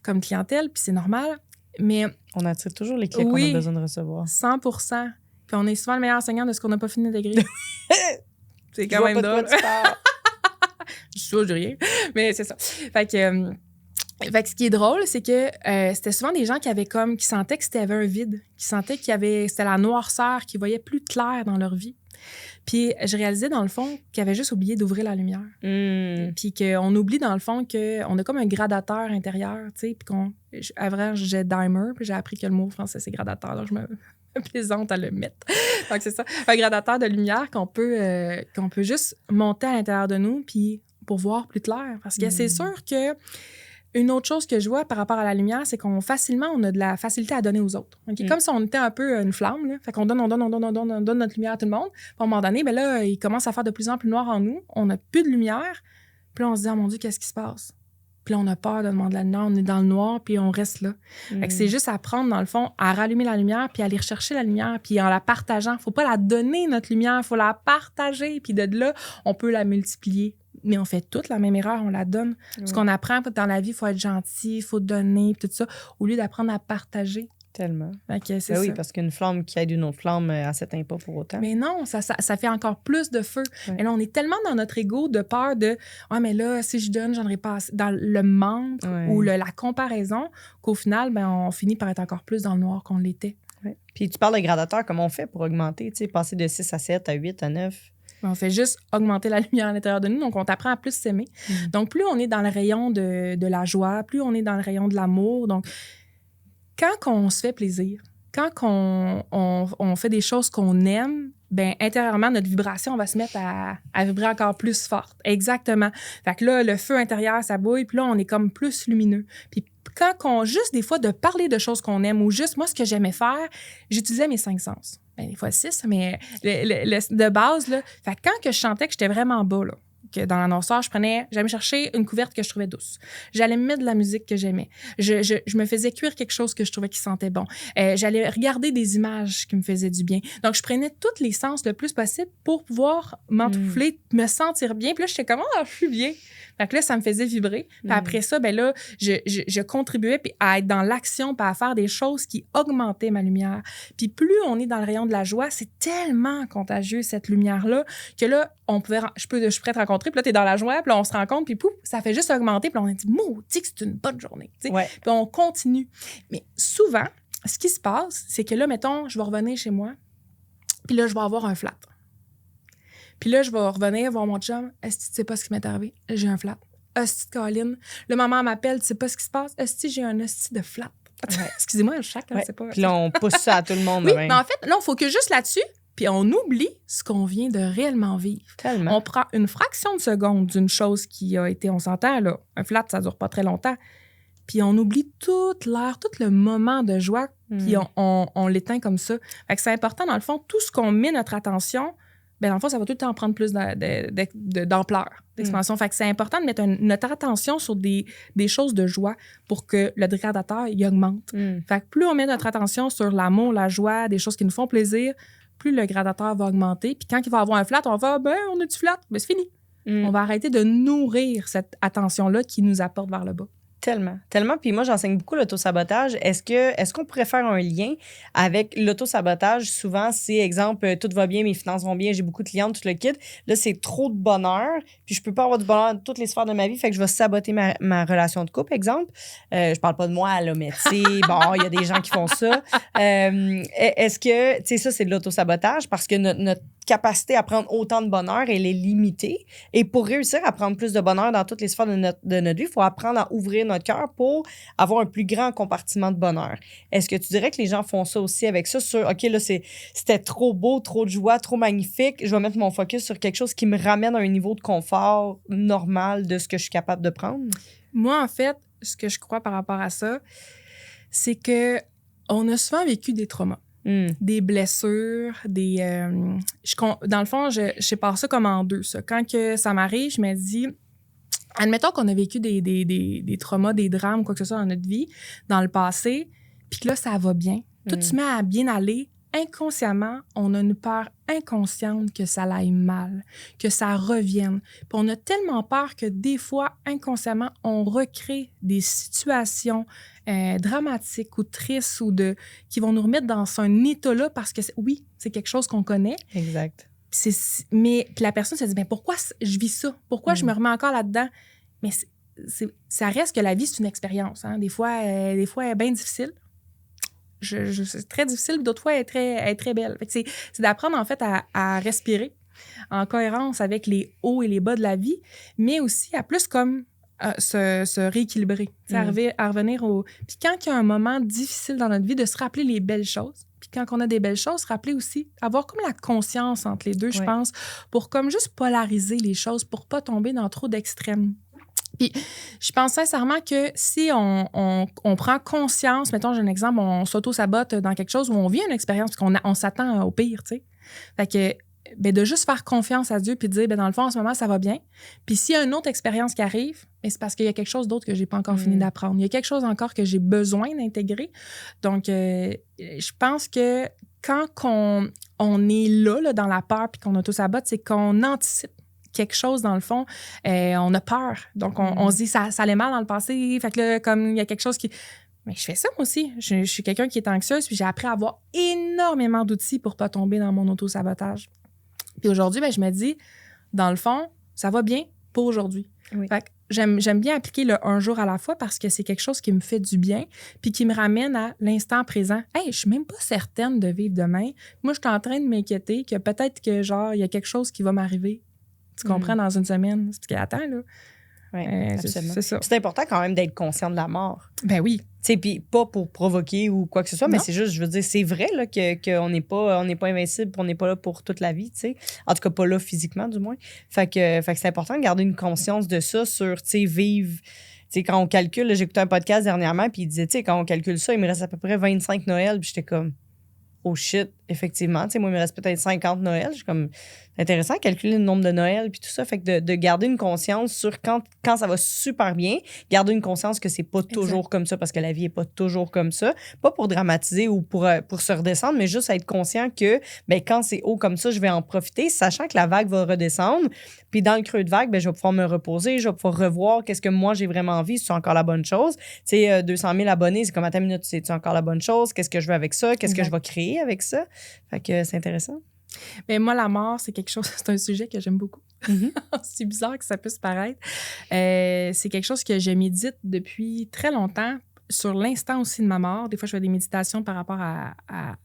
comme clientèle, puis c'est normal. Mais on attire toujours les clients qu'on a besoin de recevoir. 100%. Puis on est souvent le meilleur enseignant de ce qu'on n'a pas fini d'intégrer. C'est quand même drôle. Je suis sûre de rien, mais c'est ça. Fait que Fait que ce qui est drôle, c'est que c'était souvent des gens qui sentaient que c'était un vide, qui sentaient c'était la noirceur, qui voyaient plus clair dans leur vie. Puis je réalisais, dans le fond, qu'ils avaient juste oublié d'ouvrir la lumière. Puis qu'on oublie, dans le fond, qu'on a comme un gradateur intérieur, tu sais, puis avant, j'ai dimer, puis j'ai appris que le mot français, c'est gradateur, alors je me plaisante à le mettre. Donc, c'est ça, un gradateur de lumière qu'on peut juste monter à l'intérieur de nous, puis pour voir plus clair. Parce que c'est sûr que une autre chose que je vois par rapport à la lumière, c'est qu'on a de la facilité à donner aux autres. Okay? Comme si on était un peu une flamme, là. Fait qu'on donne notre lumière à tout le monde. Puis à un moment donné, ben là, il commence à faire de plus en plus noir en nous. On n'a plus de lumière. Puis là, on se dit, oh mon Dieu, qu'est-ce qui se passe? Puis là, on a peur de demander la lumière. On est dans le noir, puis on reste là. Fait que c'est juste apprendre, dans le fond, à rallumer la lumière, puis aller rechercher la lumière, puis en la partageant. Faut pas la donner, notre lumière. Faut la partager. Puis de là, on peut la multiplier. Mais on fait toute la même erreur, on la donne. Ce qu'on apprend dans la vie, il faut être gentil, il faut donner, tout ça, au lieu d'apprendre à partager. Tellement. Okay, c'est ça. Oui, parce qu'une flamme qui aide une autre flamme, elle ne s'éteint pas pour autant. Mais non, ça fait encore plus de feu. Ouais. Et là, on est tellement dans notre ego de peur de « Ah, mais là, si je donne, j'en aurai pas assez. » Dans le manque ou la comparaison, qu'au final, ben, on finit par être encore plus dans le noir qu'on l'était. Ouais. Puis tu parles de gradateur, comment on fait pour augmenter, tu sais, passer de 6 à 7, à 8, à 9? On fait juste augmenter la lumière à l'intérieur de nous, donc on t'apprend à plus s'aimer. Donc, plus on est dans le rayon de la joie, plus on est dans le rayon de l'amour. Donc, quand on se fait plaisir, quand on fait des choses qu'on aime, bien, intérieurement, notre vibration va se mettre à vibrer encore plus forte. Exactement. Fait que là, le feu intérieur, ça bouille, puis là, on est comme plus lumineux. Puis juste des fois, de parler de choses qu'on aime, ou juste, moi, ce que j'aimais faire, j'utilisais mes 5 sens. Bien, des fois 6, mais de base, là. Fait que quand que je sentais que j'étais vraiment bas, là, que dans la noirceur, j'allais me chercher une couverte que je trouvais douce. J'allais me mettre de la musique que j'aimais. Je me faisais cuire quelque chose que je trouvais qui sentait bon. J'allais regarder des images qui me faisaient du bien. Donc, je prenais tous les sens le plus possible pour pouvoir m'entoufler, me sentir bien. Puis là, j'étais comme, je suis bien. Fait que là, ça me faisait vibrer. Puis après ça, ben là, je contribuais à être dans l'action, puis à faire des choses qui augmentaient ma lumière. Puis plus on est dans le rayon de la joie, c'est tellement contagieux, cette lumière-là, que là, je suis prête à rencontrer, puis là, t'es dans la joie, puis là, on se rencontre, puis pouf, ça fait juste augmenter, puis là, on a dit, maudit que c'est une bonne journée, tu sais. Ouais. Puis on continue. Mais souvent, ce qui se passe, c'est que là, mettons, je vais revenir chez moi, puis là, je vais avoir un flat. Puis là, je vais revenir voir mon chum. Est-ce que tu sais pas ce qui m'est arrivé? J'ai un flat. Est-ce que Colin? Le maman m'appelle, tu sais pas ce qui se passe? Est-ce que j'ai un hostie de flat? Ouais. Excusez-moi, chacun, c'est pas... Puis là, on pousse ça à tout le monde. Oui, mais en fait, là, on focus juste là-dessus, puis on oublie ce qu'on vient de réellement vivre. Tellement. On prend une fraction de seconde d'une chose qui a été, on s'entend, là, un flat, ça dure pas très longtemps, puis on oublie toute l'heure, tout le moment de joie, puis on l'éteint comme ça. Fait que c'est important, dans le fond, tout ce qu'on met notre attention, bien, dans le fond, ça va tout le temps prendre plus d'ampleur, d'expansion. Fait que c'est important de mettre notre attention sur des choses de joie pour que le gradateur, il augmente. Fait que plus on met notre attention sur l'amour, la joie, des choses qui nous font plaisir, plus le gradateur va augmenter. Puis quand il va avoir un flat, on va on a du flat, mais c'est fini. On va arrêter de nourrir cette attention-là qui nous apporte vers le bas. Tellement, tellement. Puis moi, j'enseigne beaucoup l'autosabotage. Est-ce qu'on pourrait faire un lien avec l'autosabotage? Souvent, c'est, exemple, tout va bien, mes finances vont bien, j'ai beaucoup de clientes, tout le kit. Là, c'est trop de bonheur, puis je peux pas avoir du bonheur dans toutes les sphères de ma vie, fait que je vais saboter ma relation de couple, exemple. Je parle pas de moi, là, mais tu sais, bon, il y a des gens qui font ça. Est-ce que, tu sais, ça, c'est de l'autosabotage parce que notre capacité à prendre autant de bonheur, elle est limitée. Et pour réussir à prendre plus de bonheur dans toutes les sphères de notre vie, il faut apprendre à ouvrir notre cœur pour avoir un plus grand compartiment de bonheur. Est-ce que tu dirais que les gens font ça aussi avec ça? Sur, OK, là, c'était trop beau, trop de joie, trop magnifique. Je vais mettre mon focus sur quelque chose qui me ramène à un niveau de confort normal de ce que je suis capable de prendre? Moi, en fait, ce que je crois par rapport à ça, c'est que on a souvent vécu des traumas. Des blessures, dans le fond, je sépare ça comme en deux. Ça. Quand que ça m'arrive, je me dis, admettons qu'on a vécu des traumas, des drames, quoi que ce soit dans notre vie, dans le passé, puis que là, ça va bien. Tout se met à bien aller. Inconsciemment, on a une peur inconsciente que ça aille mal, que ça revienne. Puis on a tellement peur que des fois, inconsciemment, on recrée des situations dramatiques ou tristes ou qui vont nous remettre dans un état-là parce que, oui, c'est quelque chose qu'on connaît. Exact. Mais puis la personne se dit, bien, pourquoi je vis ça? Pourquoi je me remets encore là-dedans? Mais ça reste que la vie, c'est une expérience. Hein. Des fois, elle est bien difficile. C'est très difficile, d'autres fois, elle est très belle. Fait que c'est d'apprendre, en fait, à respirer en cohérence avec les hauts et les bas de la vie, mais aussi à plus comme se rééquilibrer, à revenir au... Puis quand il y a un moment difficile dans notre vie, de se rappeler les belles choses. Puis quand on a des belles choses, se rappeler aussi, avoir comme la conscience entre les deux, je pense, pour comme juste polariser les choses, pour pas tomber dans trop d'extrêmes. Puis, je pense sincèrement que si on prend conscience, mettons, j'ai un exemple, on s'auto-sabote dans quelque chose où on vit une expérience, parce qu'on s'attend au pire, tu sais. Fait que, ben, de juste faire confiance à Dieu puis de dire, ben, dans le fond, en ce moment, ça va bien. Puis s'il y a une autre expérience qui arrive, ben, c'est parce qu'il y a quelque chose d'autre que j'ai pas encore fini d'apprendre. Il y a quelque chose encore que j'ai besoin d'intégrer. Donc, je pense que quand on est là, dans la peur puis qu'on auto-sabote, c'est qu'on anticipe quelque chose, dans le fond, on a peur. Donc, on se dit, ça allait mal dans le passé. Fait que là, comme il y a quelque chose qui... Mais je fais ça, moi aussi. Je suis quelqu'un qui est anxieuse, puis j'ai appris à avoir énormément d'outils pour pas tomber dans mon auto-sabotage. Puis aujourd'hui, ben, je me dis, dans le fond, ça va bien pour aujourd'hui. Oui. Fait que j'aime bien appliquer le un jour à la fois parce que c'est quelque chose qui me fait du bien puis qui me ramène à l'instant présent. Hey, je suis même pas certaine de vivre demain. Moi, je suis en train de m'inquiéter que peut-être que, genre, il y a quelque chose qui va m'arriver. Tu comprends, dans une semaine. C'est parce qu'il attend, là. Oui, absolument. C'est ça. C'est important quand même d'être conscient de la mort. Ben oui. Puis pas pour provoquer ou quoi que ce soit, mais c'est juste, je veux dire, c'est vrai là, qu'on n'est pas invincible, on n'est pas là pour toute la vie, tu sais. En tout cas, pas là physiquement, du moins. Fait que c'est important de garder une conscience de ça sur, tu sais, vivre. Tu sais, quand on calcule, là, j'ai écouté un podcast dernièrement, puis il disait, tu sais, quand on calcule ça, il me reste à peu près 25 Noël, puis j'étais comme, oh shit, effectivement. Tu sais, moi, il me reste peut-être 50 Noël. Je suis comme, c'est intéressant de calculer le nombre de Noël puis tout ça. Fait que de garder une conscience sur quand ça va super bien, garder une conscience que c'est pas toujours comme ça parce que la vie est pas toujours comme ça. Pas pour dramatiser ou pour se redescendre, mais juste être conscient que ben, quand c'est haut comme ça, je vais en profiter, sachant que la vague va redescendre. Puis dans le creux de vague, ben, je vais pouvoir me reposer, je vais pouvoir revoir qu'est-ce que moi j'ai vraiment envie, si c'est encore la bonne chose. Tu sais, 200 000 abonnés, c'est comme à ta minute, c'est-tu encore la bonne chose? Qu'est-ce que je veux avec ça? Qu'est-ce que je vais créer avec ça? Fait que c'est intéressant. Mais moi, la mort, c'est quelque chose, c'est un sujet que j'aime beaucoup. C'est bizarre que ça puisse paraître. C'est quelque chose que je médite depuis très longtemps, sur l'instant aussi de ma mort. Des fois, je fais des méditations par rapport à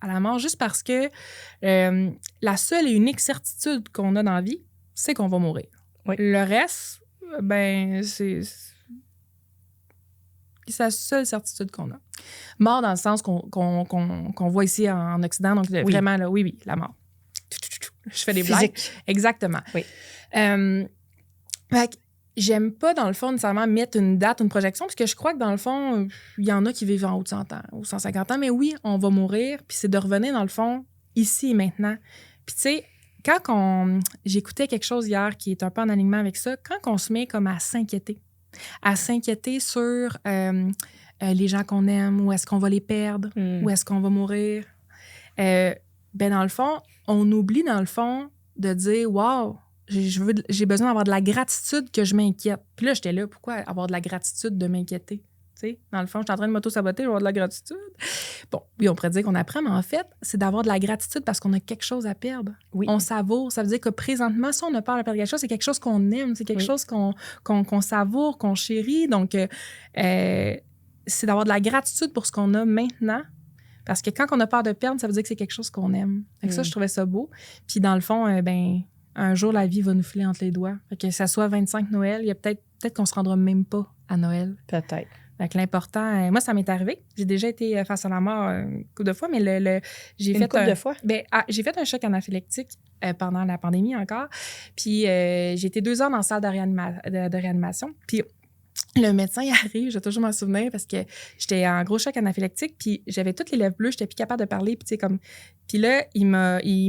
la mort, juste parce que la seule et unique certitude qu'on a dans la vie, c'est qu'on va mourir. Oui. Le reste, ben, c'est la seule certitude qu'on a. Mort dans le sens qu'on voit ici en Occident, donc vraiment, là, oui, la mort. Je fais des blagues. Exactement. Oui. Fait que j'aime pas, dans le fond, nécessairement mettre une date, une projection, parce que je crois que, dans le fond, il y en a qui vivent en haut de 100 ans ou 150 ans, mais oui, on va mourir, puis c'est de revenir, dans le fond, ici et maintenant. Puis, tu sais, j'écoutais quelque chose hier qui est un peu en alignement avec ça, quand on se met comme à s'inquiéter sur les gens qu'on aime, où est-ce qu'on va les perdre, où est-ce qu'on va mourir, ben dans le fond, on oublie, dans le fond, de dire « Wow, j'ai besoin d'avoir de la gratitude que je m'inquiète. » Puis là, j'étais là, pourquoi avoir de la gratitude de m'inquiéter? Tu sais, dans le fond, je suis en train de m'auto-saboter, je vais avoir de la gratitude. Bon, oui, on pourrait dire qu'on apprend, mais en fait, c'est d'avoir de la gratitude parce qu'on a quelque chose à perdre. Oui. On savoure. Ça veut dire que présentement, si on a peur de perdre quelque chose, c'est quelque chose qu'on aime, c'est quelque chose qu'on savoure, qu'on chérit. Donc, c'est d'avoir de la gratitude pour ce qu'on a maintenant. Parce que quand on a peur de perdre, ça veut dire que c'est quelque chose qu'on aime. Fait que ça, je trouvais ça beau. Puis dans le fond, un jour, la vie va nous filer entre les doigts. Fait que ça soit 25 Noël, il y a peut-être qu'on se rendra même pas à Noël. Peut-être. Fait que l'important... moi, ça m'est arrivé. J'ai déjà été face à la mort une couple de fois, mais j'ai fait un choc anaphylactique pendant la pandémie encore. Puis j'ai été 2 heures dans la salle de réanimation. Puis le médecin, il arrive, je vais toujours m'en souvenir parce que j'étais en gros choc anaphylactique, puis j'avais toutes les lèvres bleues, j'étais plus capable de parler, puis tu sais, comme... Puis là, il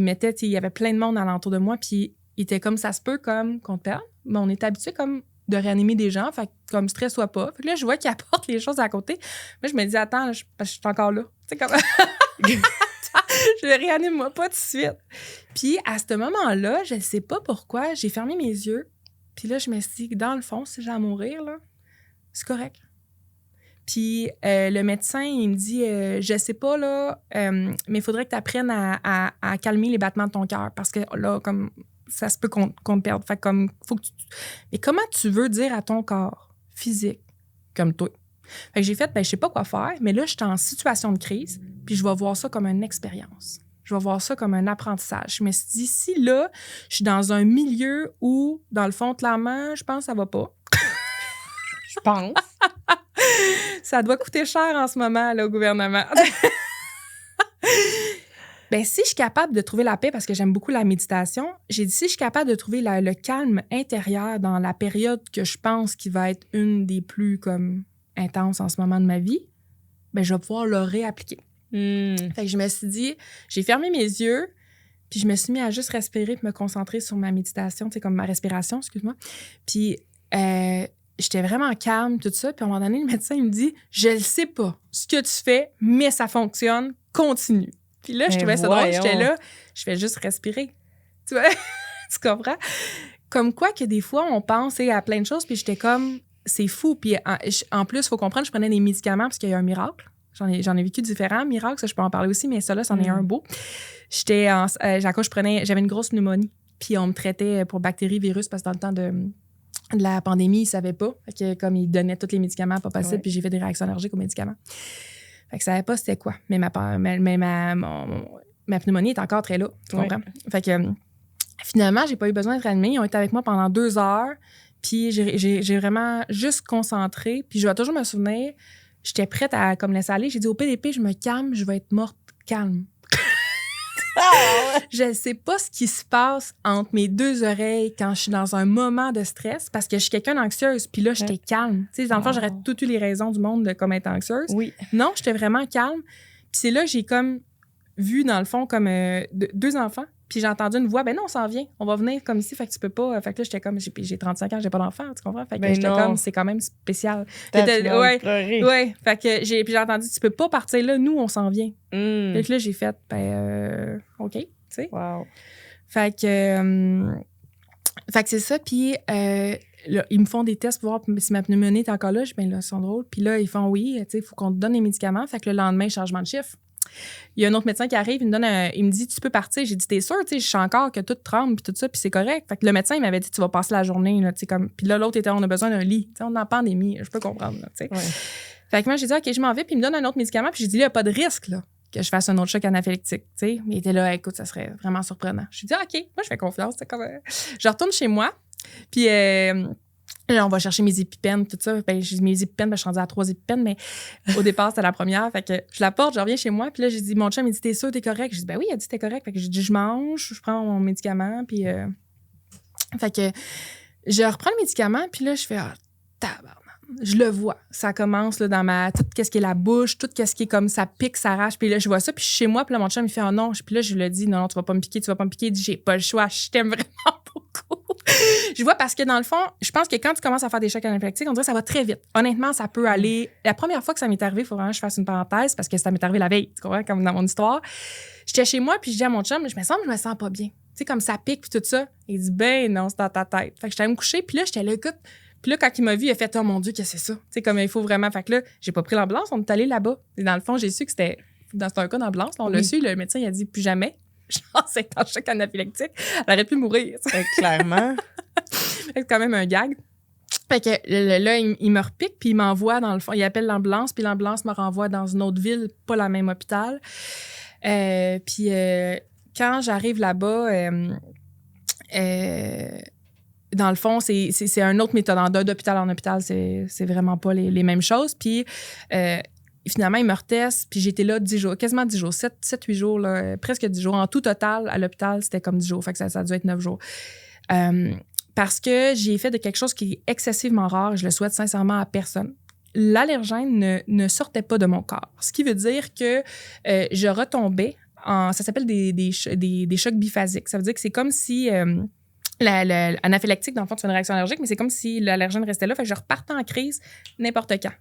mettait, tu sais, il y avait plein de monde alentour de moi, puis il était comme, ça se peut comme qu'on te perde, mais on est habitué comme de réanimer des gens, fait comme stresse-toi pas. Fait que là, je vois qu'il apporte les choses à côté. Moi, je me dis, attends, je suis encore là. Tu sais, comme... je le réanime-moi pas tout de suite. Puis à ce moment-là, je sais pas pourquoi, j'ai fermé mes yeux, puis là, je me suis dit, dans le fond, si j'ai à mourir, là, c'est correct. Puis le médecin, il me dit, je sais pas, là, mais il faudrait que tu apprennes à calmer les battements de ton cœur parce que là, comme ça se peut qu'on te perde. Fait comme, faut que mais comment tu veux dire à ton corps, physique, comme toi. Fait que j'ai fait, je sais pas quoi faire, mais là, je suis en situation de crise, puis je vais voir ça comme une expérience. Je vais voir ça comme un apprentissage. Je me suis dit, si là, je suis dans un milieu où, dans le fond, clairement, je pense que ça va pas. Je pense. Ça doit coûter cher en ce moment, là, au gouvernement. Si je suis capable de trouver la paix, parce que j'aime beaucoup la méditation, j'ai dit, si je suis capable de trouver le calme intérieur dans la période que je pense qui va être une des plus comme intenses en ce moment de ma vie, je vais pouvoir le réappliquer. Fait que je me suis dit, j'ai fermé mes yeux, puis je me suis mis à juste respirer puis me concentrer sur ma méditation, tu sais, comme ma respiration, excuse-moi. Puis j'étais vraiment calme, tout ça. Puis à un moment donné, le médecin, il me dit, je le sais pas ce que tu fais, mais ça fonctionne, continue. Puis là, je trouvais ça drôle, j'étais là, je fais juste respirer. Tu vois? Tu comprends? Comme quoi que des fois, on pense à plein de choses, puis j'étais comme, c'est fou. Puis en plus, il faut comprendre, je prenais des médicaments parce qu'il y a un miracle. J'en ai vécu différents miracles, ça, je peux en parler aussi, mais ça, là, c'en est un beau. J'avais une grosse pneumonie, puis on me traitait pour bactéries, virus, parce que dans le temps de la pandémie, ils ne savaient pas. Fait que, comme ils donnaient tous les médicaments pas possible, puis j'ai fait des réactions allergiques aux médicaments. Fait que je savais pas c'était quoi. Mais ma pneumonie est encore très là, tu comprends? Fait que finalement, j'ai pas eu besoin d'être animée. Ils ont été avec moi pendant 2 heures, puis j'ai vraiment juste concentré. Puis je vais toujours me souvenir, j'étais prête à comme laisser aller. J'ai dit au PDP, je me calme, je vais être morte calme. Je sais pas ce qui se passe entre mes 2 oreilles quand je suis dans un moment de stress parce que je suis quelqu'un d'anxieuse. Puis là, j'étais calme. Tu sais, dans le fond, j'aurais toutes eu les raisons du monde de comme être anxieuse. Oui. Non, j'étais vraiment calme. Puis c'est là que j'ai comme vu, dans le fond, comme 2 enfants. Puis j'ai entendu une voix, non, on s'en vient. On va venir comme ici, fait que tu peux pas. Fait que là, j'étais comme, j'ai 35 ans, j'ai pas d'enfant, tu comprends? Fait que j'étais comme, c'est quand même spécial. Ouais. Fait que j'ai entendu, tu peux pas partir là, nous, on s'en vient. Fait que là, j'ai fait, OK, tu sais. Wow. Fait que c'est ça. Puis là, ils me font des tests pour voir si ma pneumonie est encore là. Je dis, là, ils sont drôles. Puis là, ils font, oui, tu sais, il faut qu'on te donne les médicaments. Fait que le lendemain, changement de chiffre. Il y a un autre médecin qui arrive, il me dit, tu peux partir. J'ai dit, t'es sûr, tu sais, je sens encore que tout tremble puis tout ça, puis c'est correct. Fait que le médecin, il m'avait dit, tu vas passer la journée, là, tu sais, comme. Puis là, l'autre était, on a besoin d'un lit. Tu sais, on est en pandémie, je peux comprendre, tu sais. Ouais. Fait que moi, j'ai dit, OK, je m'en vais, puis il me donne un autre médicament, puis j'ai dit, il n'y a pas de risque, là, que je fasse un autre choc anaphylactique, tu sais. Mais il était là, écoute, ça serait vraiment surprenant. J'ai dit, OK, moi, je fais confiance, c'est comme. Je retourne chez moi, puis. Là, on va chercher mes épipènes, tout ça. J'ai mes épipènes, je suis rendue à 3 épipènes, mais au départ, c'était la première. Fait que je la porte, je reviens chez moi. Puis là, j'ai dit, mon chum, il dit, t'es sûr, t'es correct? J'ai dit, oui, il a dit, t'es correct. Fait que j'ai dit, je mange, je prends mon médicament. Puis, fait que je reprends le médicament, puis là, je fais, tabarnak. Je le vois. Ça commence là, dans tout ce qui est la bouche, tout ce qui est comme ça pique, ça arrache. Puis là, je vois ça. Puis je suis chez moi, puis là, mon chum, il fait, non. Puis là, je lui dis, non, tu vas pas me piquer, tu vas pas me piquer. Il dit, j'ai pas le choix, je t'aime vraiment beaucoup. Je vois parce que dans le fond, je pense que quand tu commences à faire des chocs anaphylactiques, on dirait que ça va très vite. Honnêtement, ça peut aller. La première fois que ça m'est arrivé, il faut vraiment que je fasse une parenthèse parce que ça m'est arrivé la veille, tu comprends, comme dans mon histoire. J'étais chez moi, puis je dis à mon chum, je me sens pas bien. Tu sais, comme ça pique, puis tout ça. Il dit, non, c'est dans ta tête. Fait que j'étais allée me coucher, puis là, j'étais là, écoute. Puis là, quand il m'a vu, il a fait, oh mon Dieu, qu'est-ce que c'est ça? Tu sais, comme il faut vraiment. Fait que là, j'ai pas pris l'ambulance, on est allé là-bas. Et dans le fond, j'ai su que c'était un cas d'ambulance. On l'a su, le médecin, il a dit, plus jamais. Genre, c'est un choc anaphylactique. Elle aurait pu mourir. Clairement. C'est quand même un gag. Fait que là, il me repique, puis il m'envoie dans le fond. Il appelle l'ambulance, puis l'ambulance me renvoie dans une autre ville, pas la même hôpital. Puis quand j'arrive là-bas, dans le fond, c'est un autre méthode. D'hôpital en hôpital, c'est vraiment pas les mêmes choses. Puis finalement, ils me retestent, puis j'étais là 10 jours, quasiment 10 jours, 7-8 jours, là, presque 10 jours. En tout total, à l'hôpital, c'était comme 10 jours. Fait que ça a dû être 9 jours. Parce que j'ai fait de quelque chose qui est excessivement rare, je le souhaite sincèrement à personne. L'allergène ne sortait pas de mon corps. Ce qui veut dire que je retombais ça s'appelle des chocs biphasiques. Ça veut dire que c'est comme si... l'anaphylactique, dans le fond, tu fais une réaction allergique, mais c'est comme si l'allergène restait là. Fait que je repartais en crise n'importe quand,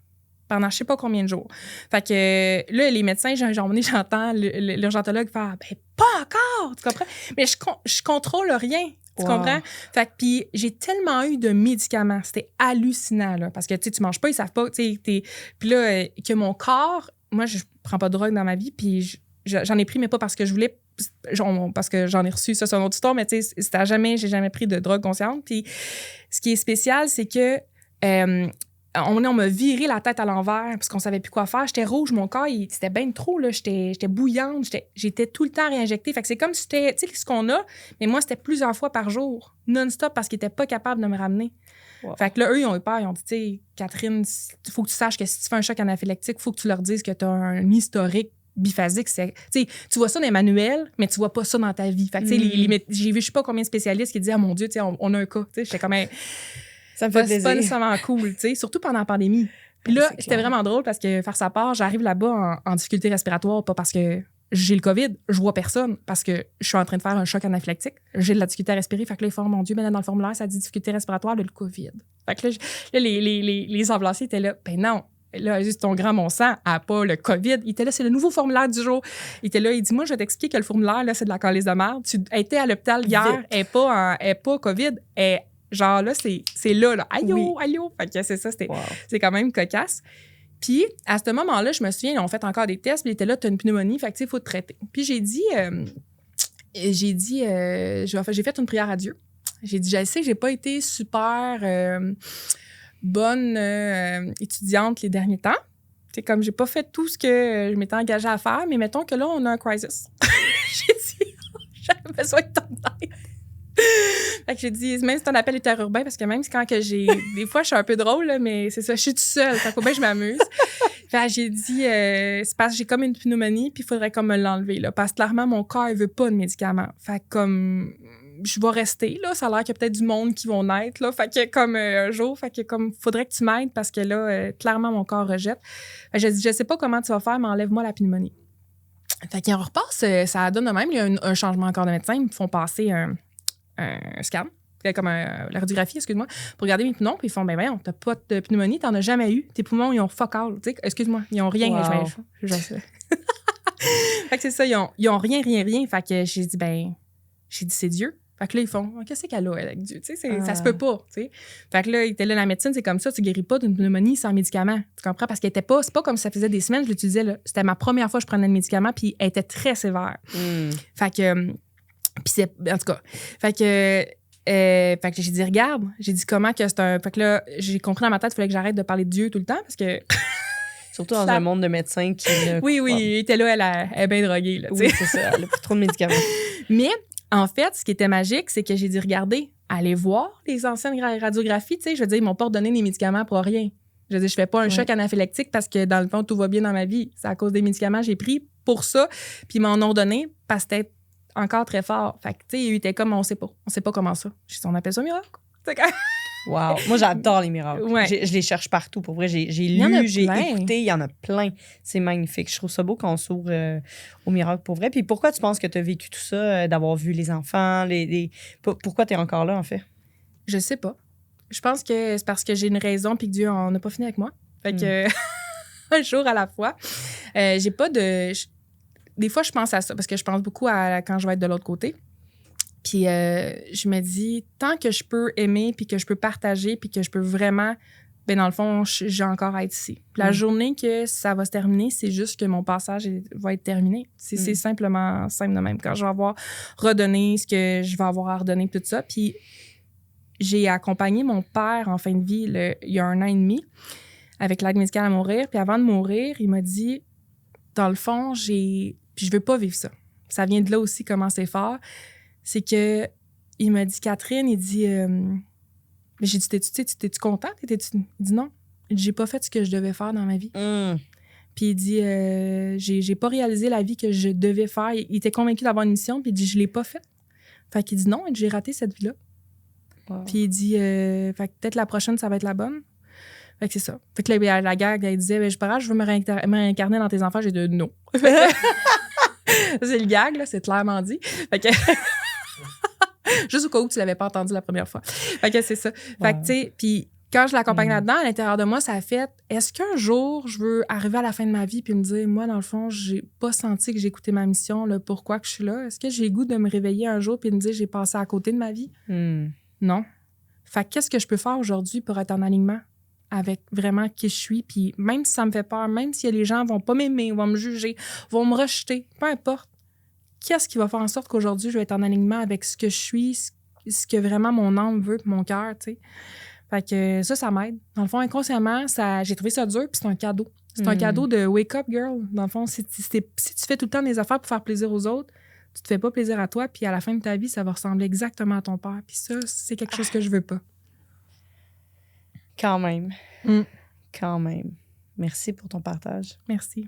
pendant je sais pas combien de jours. Fait que là, les médecins, j'entends l'urgentologue faire « pas encore! » Tu comprends? Mais je contrôle rien. Tu comprends? Fait que puis j'ai tellement eu de médicaments. C'était hallucinant, là. Parce que, tu sais, tu manges pas, ils savent pas. Puis là, que mon corps... Moi, je prends pas de drogue dans ma vie, puis j'en ai pris, mais pas parce que je voulais... parce que j'en ai reçu, ça, c'est une autre histoire, mais tu sais, j'ai jamais pris de drogue consciente. Puis ce qui est spécial, c'est que On m'a viré la tête à l'envers parce qu'on savait plus quoi faire. J'étais rouge, mon corps, c'était bien trop, là. J'étais bouillante, j'étais tout le temps réinjectée. Fait que c'est comme si c'était, tu sais, ce qu'on a, mais moi, c'était plusieurs fois par jour, non-stop, parce qu'ils étaient pas capables de me ramener. Wow. Fait que là, eux, ils ont eu peur. Ils ont dit, tu sais, Catherine, il faut que tu saches que si tu fais un choc anaphylactique, il faut que tu leur dises que tu as un historique biphasique. Tu vois ça dans les manuels, mais tu vois pas ça dans ta vie. Fait que, tu sais, j'ai vu, je sais pas combien de spécialistes qui disaient, ah mon Dieu, tu sais, on a un cas. Tu sais, j'étais comme, ça me fait plaisir. C'est pas nécessairement cool, tu sais, surtout pendant la pandémie. Puis là, c'était vraiment drôle parce que, faire sa part, j'arrive là-bas en difficulté respiratoire, pas parce que j'ai le COVID, je vois personne, parce que je suis en train de faire un choc anaphylactique. J'ai de la difficulté à respirer. Fait que là, ils font, mon Dieu, mais là, dans le formulaire, ça dit difficulté respiratoire, le COVID. Fait que là, les ambulanciers étaient là, ben non. Là, juste ton grand mon sang a pas le COVID. Il était là, c'est le nouveau formulaire du jour. Il était là, il dit, moi, je vais t'expliquer que le formulaire, là, c'est de la calice de merde. Tu étais à l'hôpital hier, elle est pas COVID, genre là, c'est là. Aïe, oui. Aïe. Fait que c'est ça, c'est quand même cocasse. Puis, à ce moment-là, je me souviens, ils ont fait encore des tests, puis ils étaient là, t'as une pneumonie, fait que tu sais, il faut te traiter. Puis j'ai fait une prière à Dieu. J'ai dit, je sais que j'ai pas été super bonne étudiante les derniers temps. C'est comme, j'ai pas fait tout ce que je m'étais engagée à faire, mais mettons que là, on a un crisis. J'ai dit, j'avais besoin de ton aide. Fait que j'ai dit, même si ton appel est interurbain, parce que même quand que des fois, je suis un peu drôle, là, mais c'est ça, je suis toute seule. Fait faut bien que je m'amuse. Fait que j'ai dit, c'est parce que j'ai comme une pneumonie, puis il faudrait comme me l'enlever, là. Parce que clairement, mon corps, il veut pas de médicaments. Fait que comme, je vais rester, là. Ça a l'air qu'il y a peut-être du monde qui vont naître, là. Fait que comme un jour, fait que comme, faudrait que tu m'aides parce que là, clairement, mon corps rejette. Fait que j'ai dit, je sais pas comment tu vas faire, mais enlève-moi la pneumonie. Fait qu'on repasse, ça donne de même. Il y a un changement encore de médecin. Ils me font passer un scan, comme la radiographie, excuse-moi, pour regarder mes poumons, puis ils font, ben voyons, t'as pas de pneumonie, t'en as jamais eu, tes poumons, ils ont fuck all, tu sais, excuse-moi, ils ont rien. Wow. Je sais. Fait que c'est ça, ils ont rien, fait que j'ai dit, c'est Dieu. Fait que là, ils font, qu'est-ce qu'elle a avec Dieu, tu sais, ça se peut pas, tu sais. Fait que là, il était là, la médecine, c'est comme ça, tu guéris pas d'une pneumonie sans médicament, tu comprends? Parce qu'elle était pas, c'est pas comme si ça faisait des semaines, je l'utilisais, là, c'était ma première fois que je prenais le médicament, puis elle était très sévère. Fait que... Puis c'est... En tout cas, fait que j'ai dit, regarde, j'ai dit comment que c'est un... Fait que là, j'ai compris dans ma tête qu'il fallait que j'arrête de parler de Dieu tout le temps parce que... Surtout dans un monde de médecins qui ne... Oui, il était là, elle est bien droguée, là, tu sais. Oui, c'est ça, elle a pris trop de médicaments. Mais, en fait, ce qui était magique, c'est que j'ai dit, regardez, allez voir les anciennes radiographies, tu sais, je veux dire, ils m'ont pas ordonné des médicaments pour rien. Je veux dire, je fais pas un choc anaphylactique parce que, dans le fond, tout va bien dans ma vie. C'est à cause des médicaments que j'ai pris pour ça, puis ils m'en ont donné parce que c'était encore très fort. Fait que, tu sais, il était comme, on sait pas comment ça. On appelle ça un miracle. Wow. Moi, j'adore les miracles. Ouais. Je les cherche partout, pour vrai. J'ai lu, j'ai écouté, il y en a plein. C'est magnifique. Je trouve ça beau qu'on s'ouvre aux miracles, pour vrai. Puis pourquoi tu penses que tu as vécu tout ça, d'avoir vu les enfants? Pourquoi tu es encore là, en fait? Je sais pas. Je pense que c'est parce que j'ai une raison puis que Dieu n'a pas fini avec moi. Fait que, un jour à la fois. J'ai pas de... Des fois, je pense à ça parce que je pense beaucoup à quand je vais être de l'autre côté. Puis je me dis, tant que je peux aimer puis que je peux partager puis que je peux vraiment... Ben dans le fond, j'ai encore à être ici. Puis la journée que ça va se terminer, c'est juste que mon passage va être terminé. C'est simplement simple de même. Quand je vais avoir redonné ce que je vais avoir à redonner, tout ça. Puis j'ai accompagné mon père en fin de vie il y a 1 an et demi avec l'aide médicale à mourir. Puis avant de mourir, il m'a dit, dans le fond, puis je veux pas vivre ça. Ça vient de là aussi, comment c'est fort. C'est que il m'a dit, Catherine, il dit, mais j'ai dit, t'es-tu contente? Il dit non. Il dit, j'ai pas fait ce que je devais faire dans ma vie. Puis il dit, j'ai pas réalisé la vie que je devais faire. Il était convaincu d'avoir une mission, puis il dit, je l'ai pas faite. Fait qu'il dit non, j'ai raté cette vie-là. Wow. Puis il dit, fait que peut-être la prochaine, ça va être la bonne. Fait que c'est ça. Fait que là, la gag, elle disait, ben, je veux me réincarner dans tes enfants. J'ai dit non. C'est le gag, là, c'est clairement dit. Fait que... Juste au cas où tu l'avais pas entendu la première fois. Fait que c'est ça. Fait que, tu sais, puis quand je l'accompagne là-dedans, à l'intérieur de moi, ça a fait, est-ce qu'un jour, je veux arriver à la fin de ma vie puis me dire, moi, dans le fond, j'ai pas senti que j'ai écouté ma mission, le pourquoi que je suis là? Est-ce que j'ai le goût de me réveiller un jour puis de me dire, j'ai passé à côté de ma vie? Non. Fait que qu'est-ce que je peux faire aujourd'hui pour être en alignement avec vraiment qui je suis? Puis même si ça me fait peur, même si les gens vont pas m'aimer, vont me juger, vont me rejeter, peu importe. Qu'est-ce qui va faire en sorte qu'aujourd'hui, je vais être en alignement avec ce que je suis, ce que vraiment mon âme veut, mon cœur, tu sais? Fait que ça m'aide. Dans le fond, inconsciemment, j'ai trouvé ça dur, puis c'est un cadeau. C'est un cadeau de wake up, girl. Dans le fond, si tu fais tout le temps des affaires pour faire plaisir aux autres, tu te fais pas plaisir à toi, puis à la fin de ta vie, ça va ressembler exactement à ton père. Puis ça, c'est quelque chose que je veux pas. Quand même. Quand même. Merci pour ton partage. Merci.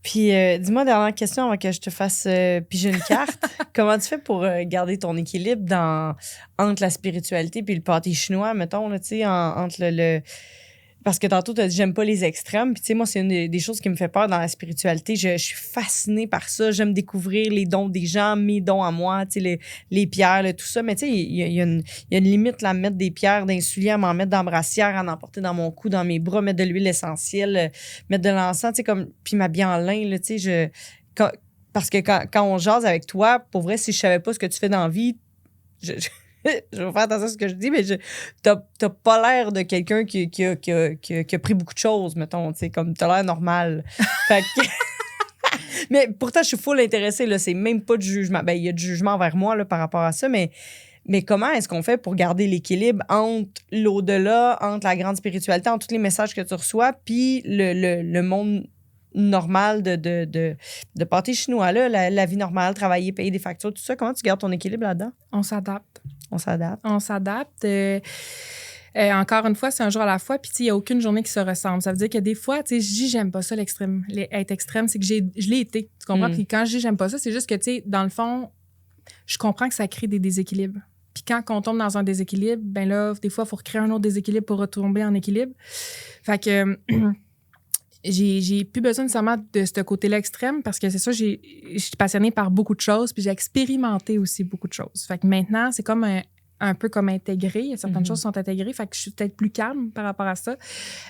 Puis, dis-moi, dernière question avant que je te fasse piger une carte. Comment tu fais pour garder ton équilibre entre la spiritualité puis le pâté chinois, mettons, là, tu sais, entre le... Parce que tantôt, tu as dit « j'aime pas les extrêmes ». Puis, tu sais, moi, c'est une des choses qui me fait peur dans la spiritualité. Je suis fascinée par ça. J'aime découvrir les dons des gens, mes dons à moi, tu sais, les pierres, là, tout ça. Mais, tu sais, il y a une limite, là, à mettre des pierres d'insulier, à m'en mettre dans la brassière, à en emporter dans mon cou, dans mes bras, mettre de l'huile essentielle, mettre de l'encens, tu sais, comme... Puis m'habiller en lin, là, tu sais, parce que quand on jase avec toi, pour vrai, si je savais pas ce que tu fais dans la vie, je vais faire attention à ce que je dis, mais t'as pas l'air de quelqu'un qui a pris beaucoup de choses, mettons, tu sais, comme t'as l'air normal. Fait que... Mais pourtant, je suis full intéressée, là, c'est même pas de jugement. Ben, il y a du jugement envers moi, là, par rapport à ça, mais comment est-ce qu'on fait pour garder l'équilibre entre l'au-delà, entre la grande spiritualité, entre tous les messages que tu reçois, puis le monde normal de pâté chinois, là, la vie normale, travailler, payer des factures, tout ça? Comment tu gardes ton équilibre là-dedans? On s'adapte. Encore une fois, c'est un jour à la fois, puis il n'y a aucune journée qui se ressemble. Ça veut dire que des fois, tu sais, je dis j'aime pas ça, l'extrême. Être extrême, c'est que je l'ai été. Tu comprends? Puis quand je dis j'aime pas ça, c'est juste que, tu sais, dans le fond, je comprends que ça crée des déséquilibres. Puis quand on tombe dans un déséquilibre, ben là, des fois, il faut recréer un autre déséquilibre pour retomber en équilibre. Fait que... J'ai plus besoin nécessairement de ce côté-là extrême parce que c'est ça, je suis passionnée par beaucoup de choses puis j'ai expérimenté aussi beaucoup de choses. Fait que maintenant, c'est comme un peu comme intégré. Il y a certaines choses qui sont intégrées. Fait que je suis peut-être plus calme par rapport à ça.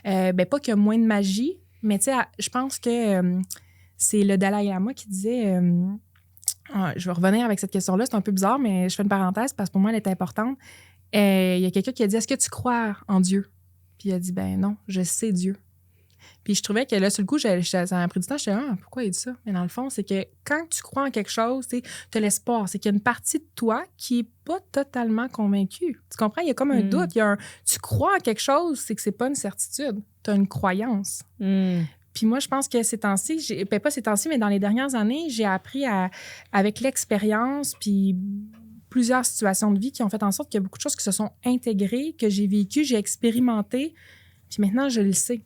Ben pas qu'il y a moins de magie, mais tu sais, je pense que c'est le Dalai Lama qui disait... je vais revenir avec cette question-là. C'est un peu bizarre, mais je fais une parenthèse parce que pour moi, elle est importante. Il y a quelqu'un qui a dit « Est-ce que tu crois en Dieu? » Puis il a dit « Ben non, je sais Dieu. » Puis je trouvais que là, sur le coup, ça m'a pris du temps. J'étais pourquoi il dit ça? Mais dans le fond, c'est que quand tu crois en quelque chose, tu as l'espoir. C'est qu'il y a une partie de toi qui n'est pas totalement convaincue. Tu comprends? Il y a comme un doute. Tu crois en quelque chose, c'est que c'est pas une certitude. Tu as une croyance. Puis moi, je pense que ces temps-ci, pas ces temps-ci, mais dans les dernières années, j'ai appris avec l'expérience, puis plusieurs situations de vie qui ont fait en sorte qu'il y a beaucoup de choses qui se sont intégrées, que j'ai vécues, j'ai expérimenté, puis maintenant, je le sais.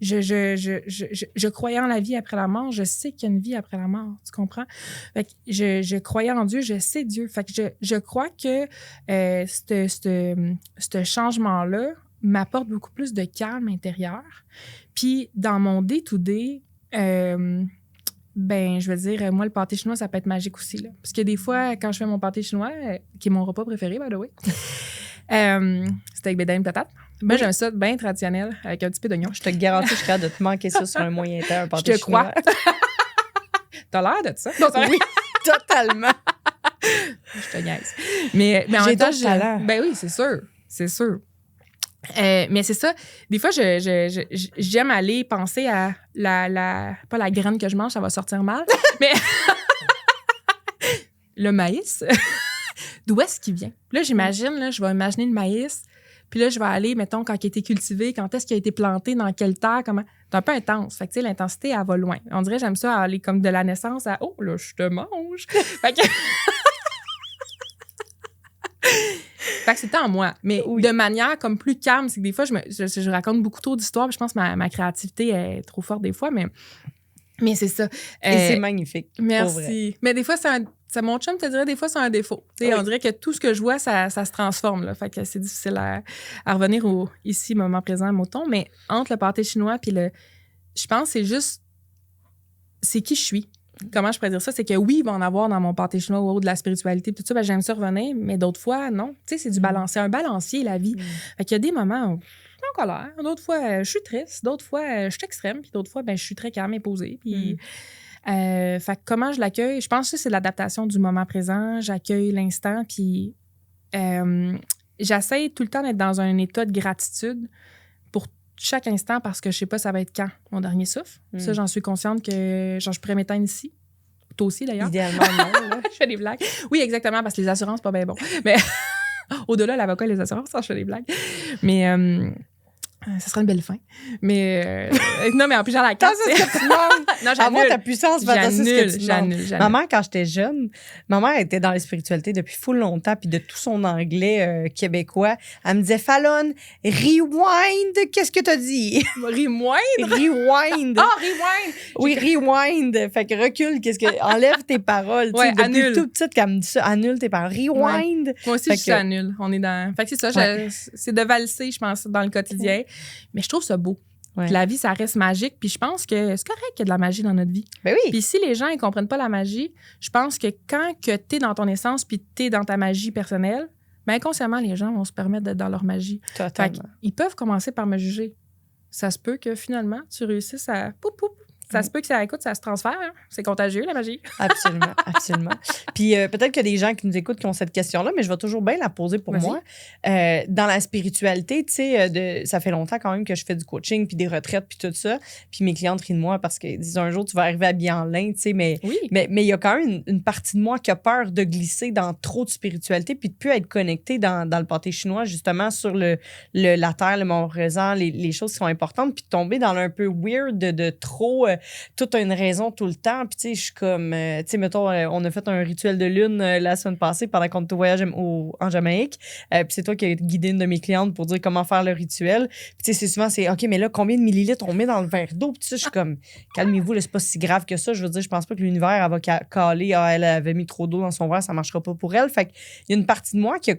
Je croyais en la vie après la mort, je sais qu'il y a une vie après la mort, tu comprends? Fait que je croyais en Dieu, je sais Dieu. Fait que je crois que ce changement-là m'apporte beaucoup plus de calme intérieur. Puis dans mon day-to-day, ben, je veux dire, moi, le pâté chinois, ça peut être magique aussi, là. Parce que des fois, quand je fais mon pâté chinois, qui est mon repas préféré, by the way, c'est avec bédame patate. Ben, j'ai un ça bien traditionnel avec un petit peu d'oignon. Je te garantis, je suis capable de te manquer ça sur un moyen terme, un pâté chinois. Je te crois. T'as l'air de ça? Non, oui, totalement. Je te niaise. Mais en même temps, ben oui, c'est sûr. C'est sûr. Mais c'est ça. Des fois, j'aime aller penser à pas la graine que je mange, ça va sortir mal, mais le maïs. D'où est-ce qu'il vient? Là, j'imagine, là, je vais imaginer le maïs. Puis là, je vais aller, mettons, quand il a été cultivé, quand est-ce qu'il a été planté, dans quelle terre, comment. C'est un peu intense. Fait que, tu sais, l'intensité, elle va loin. On dirait, j'aime ça aller comme de la naissance à « Oh, là, je te mange! » Fait que... Fait que c'est en moi. Mais de manière comme plus calme, c'est que des fois, je raconte beaucoup trop d'histoires. Je pense que ma créativité est trop forte des fois, mais c'est ça. Et c'est magnifique. Merci. Mais des fois, mon chum te dirait, des fois, c'est un défaut. Oui. On dirait que tout ce que je vois, ça se transforme. Là. Fait que c'est difficile à revenir au ici, moment présent, mouton. Mais entre le pâté chinois puis je pense que c'est juste... C'est qui je suis. Comment je pourrais dire ça? C'est que oui, il va en avoir dans mon pâté chinois ou de la spiritualité, tout ça, ben, j'aime ça revenir, mais d'autres fois, non. Tu sais, c'est du balancier, un balancier, la vie. Fait qu'il y a des moments où je suis en colère, d'autres fois, je suis triste, d'autres fois, je suis extrême, puis d'autres fois, ben, je suis très calme et posée. Puis, fait que comment je l'accueille? Je pense que c'est l'adaptation du moment présent. J'accueille l'instant, puis j'essaie tout le temps d'être dans un état de gratitude pour chaque instant parce que je sais pas ça va être quand mon dernier souffle. Ça, j'en suis consciente que genre, je pourrais m'éteindre ici. Toi aussi, d'ailleurs. Idéalement, non. Là. Je fais des blagues. Oui, exactement, parce que les assurances, c'est pas bien bon. Mais Au-delà, l'avocat et les assurances, ça, je fais des blagues. Mais ça serait une belle fin. Mais non, mais en plus, j'ai la carte. C'est ce que tu demandes. Non, Avoir ta puissance, j'annule. Ma mère, quand j'étais jeune, ma mère était dans la spiritualité depuis full longtemps, puis de tout son anglais québécois, elle me disait, Fallon, rewind, qu'est-ce que t'as dit? Rewind? Rewind. Ah, rewind! Oui, rewind. Fait que recule, enlève tes paroles. Ouais, depuis annule. toute petite qu'elle me dit ça, annule tes paroles. Rewind. Ouais. Moi aussi, je suis annule. On est dans. Fait que c'est ça, c'est de valser, je pense, dans le quotidien. Mais je trouve ça beau. Ouais. La vie, ça reste magique. Puis je pense que c'est correct qu'il y a de la magie dans notre vie. Ben oui. Puis si les gens ne comprennent pas la magie, je pense que quand tu es dans ton essence puis tu es dans ta magie personnelle, ben inconsciemment, les gens vont se permettre d'être dans leur magie. Totalement. Ils peuvent commencer par me juger. Ça se peut que finalement, tu réussisses à... Poup, poup. Ça se peut que ça écoute, ça se transfère. Hein? C'est contagieux, la magie. Absolument, absolument. Puis peut-être qu'il y a des gens qui nous écoutent qui ont cette question-là, mais je vais toujours bien la poser pour moi. Dans la spiritualité, tu sais, ça fait longtemps quand même que je fais du coaching, puis des retraites, puis tout ça. Puis mes clientes rient de moi parce qu'ils disent un jour, tu vas arriver habillée en lin, tu sais, mais il y a quand même une partie de moi qui a peur de glisser dans trop de spiritualité, puis de plus être connectée dans le pâté chinois, justement, sur la terre, le moment présent, les choses qui sont importantes, puis de tomber dans un peu weird de trop... tout a une raison tout le temps. Puis, tu sais, je suis comme... tu sais, mettons, on a fait un rituel de lune la semaine passée pendant qu'on était au voyage en Jamaïque. Puis c'est toi qui as guidé une de mes clientes pour dire comment faire le rituel. Puis, tu sais, c'est souvent, OK, mais là, combien de millilitres on met dans le verre d'eau? Puis, tu sais, je suis comme, calmez-vous, là, c'est pas si grave que ça. Je veux dire, je pense pas que l'univers, elle va caler. Elle avait mis trop d'eau dans son verre, ça marchera pas pour elle. Fait qu'il y a une partie de moi qui a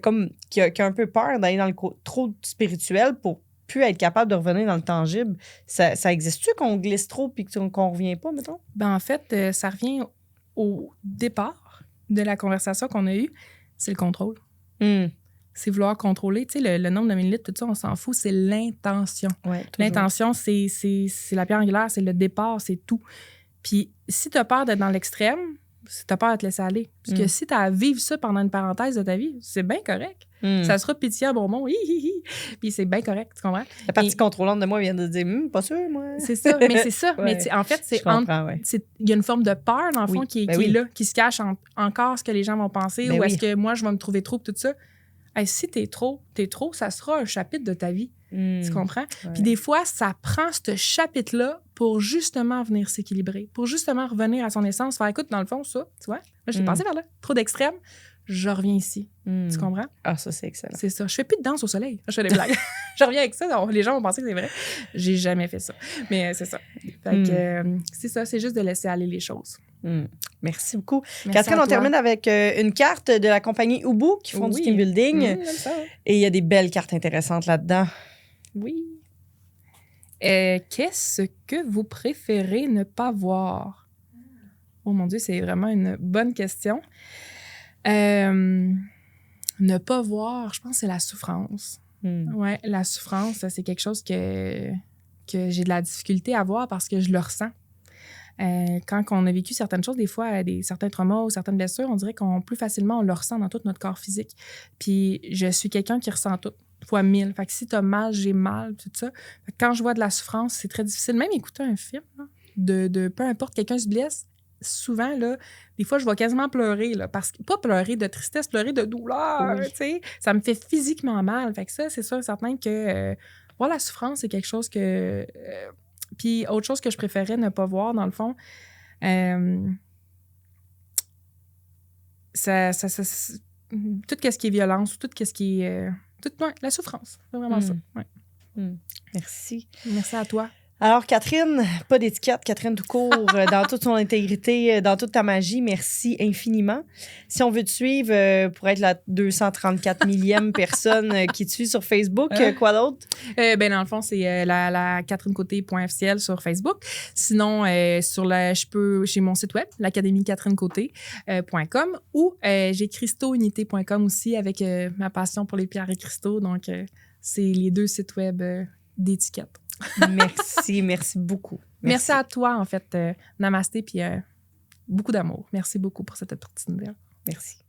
un peu peur d'aller dans le trop spirituel pour plus être capable de revenir dans le tangible. Ça existe-tu qu'on glisse trop puis qu'on revient pas, mettons? Ben en fait, ça revient au départ de la conversation qu'on a eue. C'est le contrôle. C'est vouloir contrôler. Tu sais, le nombre de millilitres, tout ça, on s'en fout. C'est l'intention. Ouais, l'intention, c'est la pierre angulaire, c'est le départ, c'est tout. Puis si tu as peur d'être dans l'extrême, si tu as peur de te laisser aller. Parce que si tu as à vivre ça pendant une parenthèse de ta vie, c'est bien correct. Ça sera pitié à Beaumont. Puis c'est bien correct, tu comprends? La partie contrôlante de moi vient de dire pas sûr, moi. C'est ça, mais c'est ça. Ouais. Mais en fait, il y a une forme de peur, dans le fond, qui est là, qui se cache encore ce que les gens vont penser ou est-ce que moi, je vais me trouver trop, tout ça. Hey, si t'es trop, ça sera un chapitre de ta vie. Tu comprends? Ouais. Puis des fois, ça prend ce chapitre-là pour justement venir s'équilibrer, pour justement revenir à son essence, faire écoute, dans le fond, ça, tu vois, moi, je t'ai passé vers là, trop d'extrême, je reviens ici. Tu comprends? Ah, ça, c'est excellent. C'est ça. Je fais plus de danse au soleil. Je fais des blagues. Je reviens avec ça. Donc, les gens vont penser que c'est vrai. J'ai jamais fait ça. Mais c'est ça. Fait que, c'est ça. C'est juste de laisser aller les choses. Merci beaucoup. Merci Catherine, on termine avec une carte de la compagnie Ubu qui font du team building. Et il y a des belles cartes intéressantes là-dedans. Oui. Qu'est-ce que vous préférez ne pas voir? Oh mon Dieu, c'est vraiment une bonne question. Ne pas voir, je pense que c'est la souffrance. Ouais, la souffrance, c'est quelque chose que j'ai de la difficulté à voir parce que je le ressens. Quand on a vécu certaines choses, des fois, certains traumas ou certaines blessures, on dirait qu'on plus facilement, on le ressent dans tout notre corps physique. Puis je suis quelqu'un qui ressent tout, fois 1000. Fait que si t'as mal, j'ai mal, tout ça. Fait que quand je vois de la souffrance, c'est très difficile. Même écouter un film, là, de peu importe, quelqu'un se blesse, souvent, là, des fois, je vais quasiment pleurer, là, parce que, pas pleurer de tristesse, pleurer de douleur, tu sais. Ça me fait physiquement mal. Fait que ça, c'est sûr et certain que voir la souffrance, c'est quelque chose que... puis autre chose que je préférais ne pas voir, dans le fond, tout ce qui est violence, tout ce qui est... la souffrance, c'est vraiment ça. Ouais. Merci. Merci à toi. Alors, Catherine, pas d'étiquette, Catherine tout court, dans toute son intégrité, dans toute ta magie, merci infiniment. Si on veut te suivre pour être la 234 millième personne qui te suit sur Facebook, quoi d'autre? Ben dans le fond, c'est la catherinecôté.officiel sur Facebook. Sinon, j'ai mon site web, l'académiecaterinecôté.com ou j'ai cristauunité.com aussi avec ma passion pour les pierres et cristaux. Donc, c'est les deux sites web d'étiquette. Merci beaucoup. Merci à toi, en fait. Namasté, puis beaucoup d'amour. Merci beaucoup pour cette opportunité. Merci.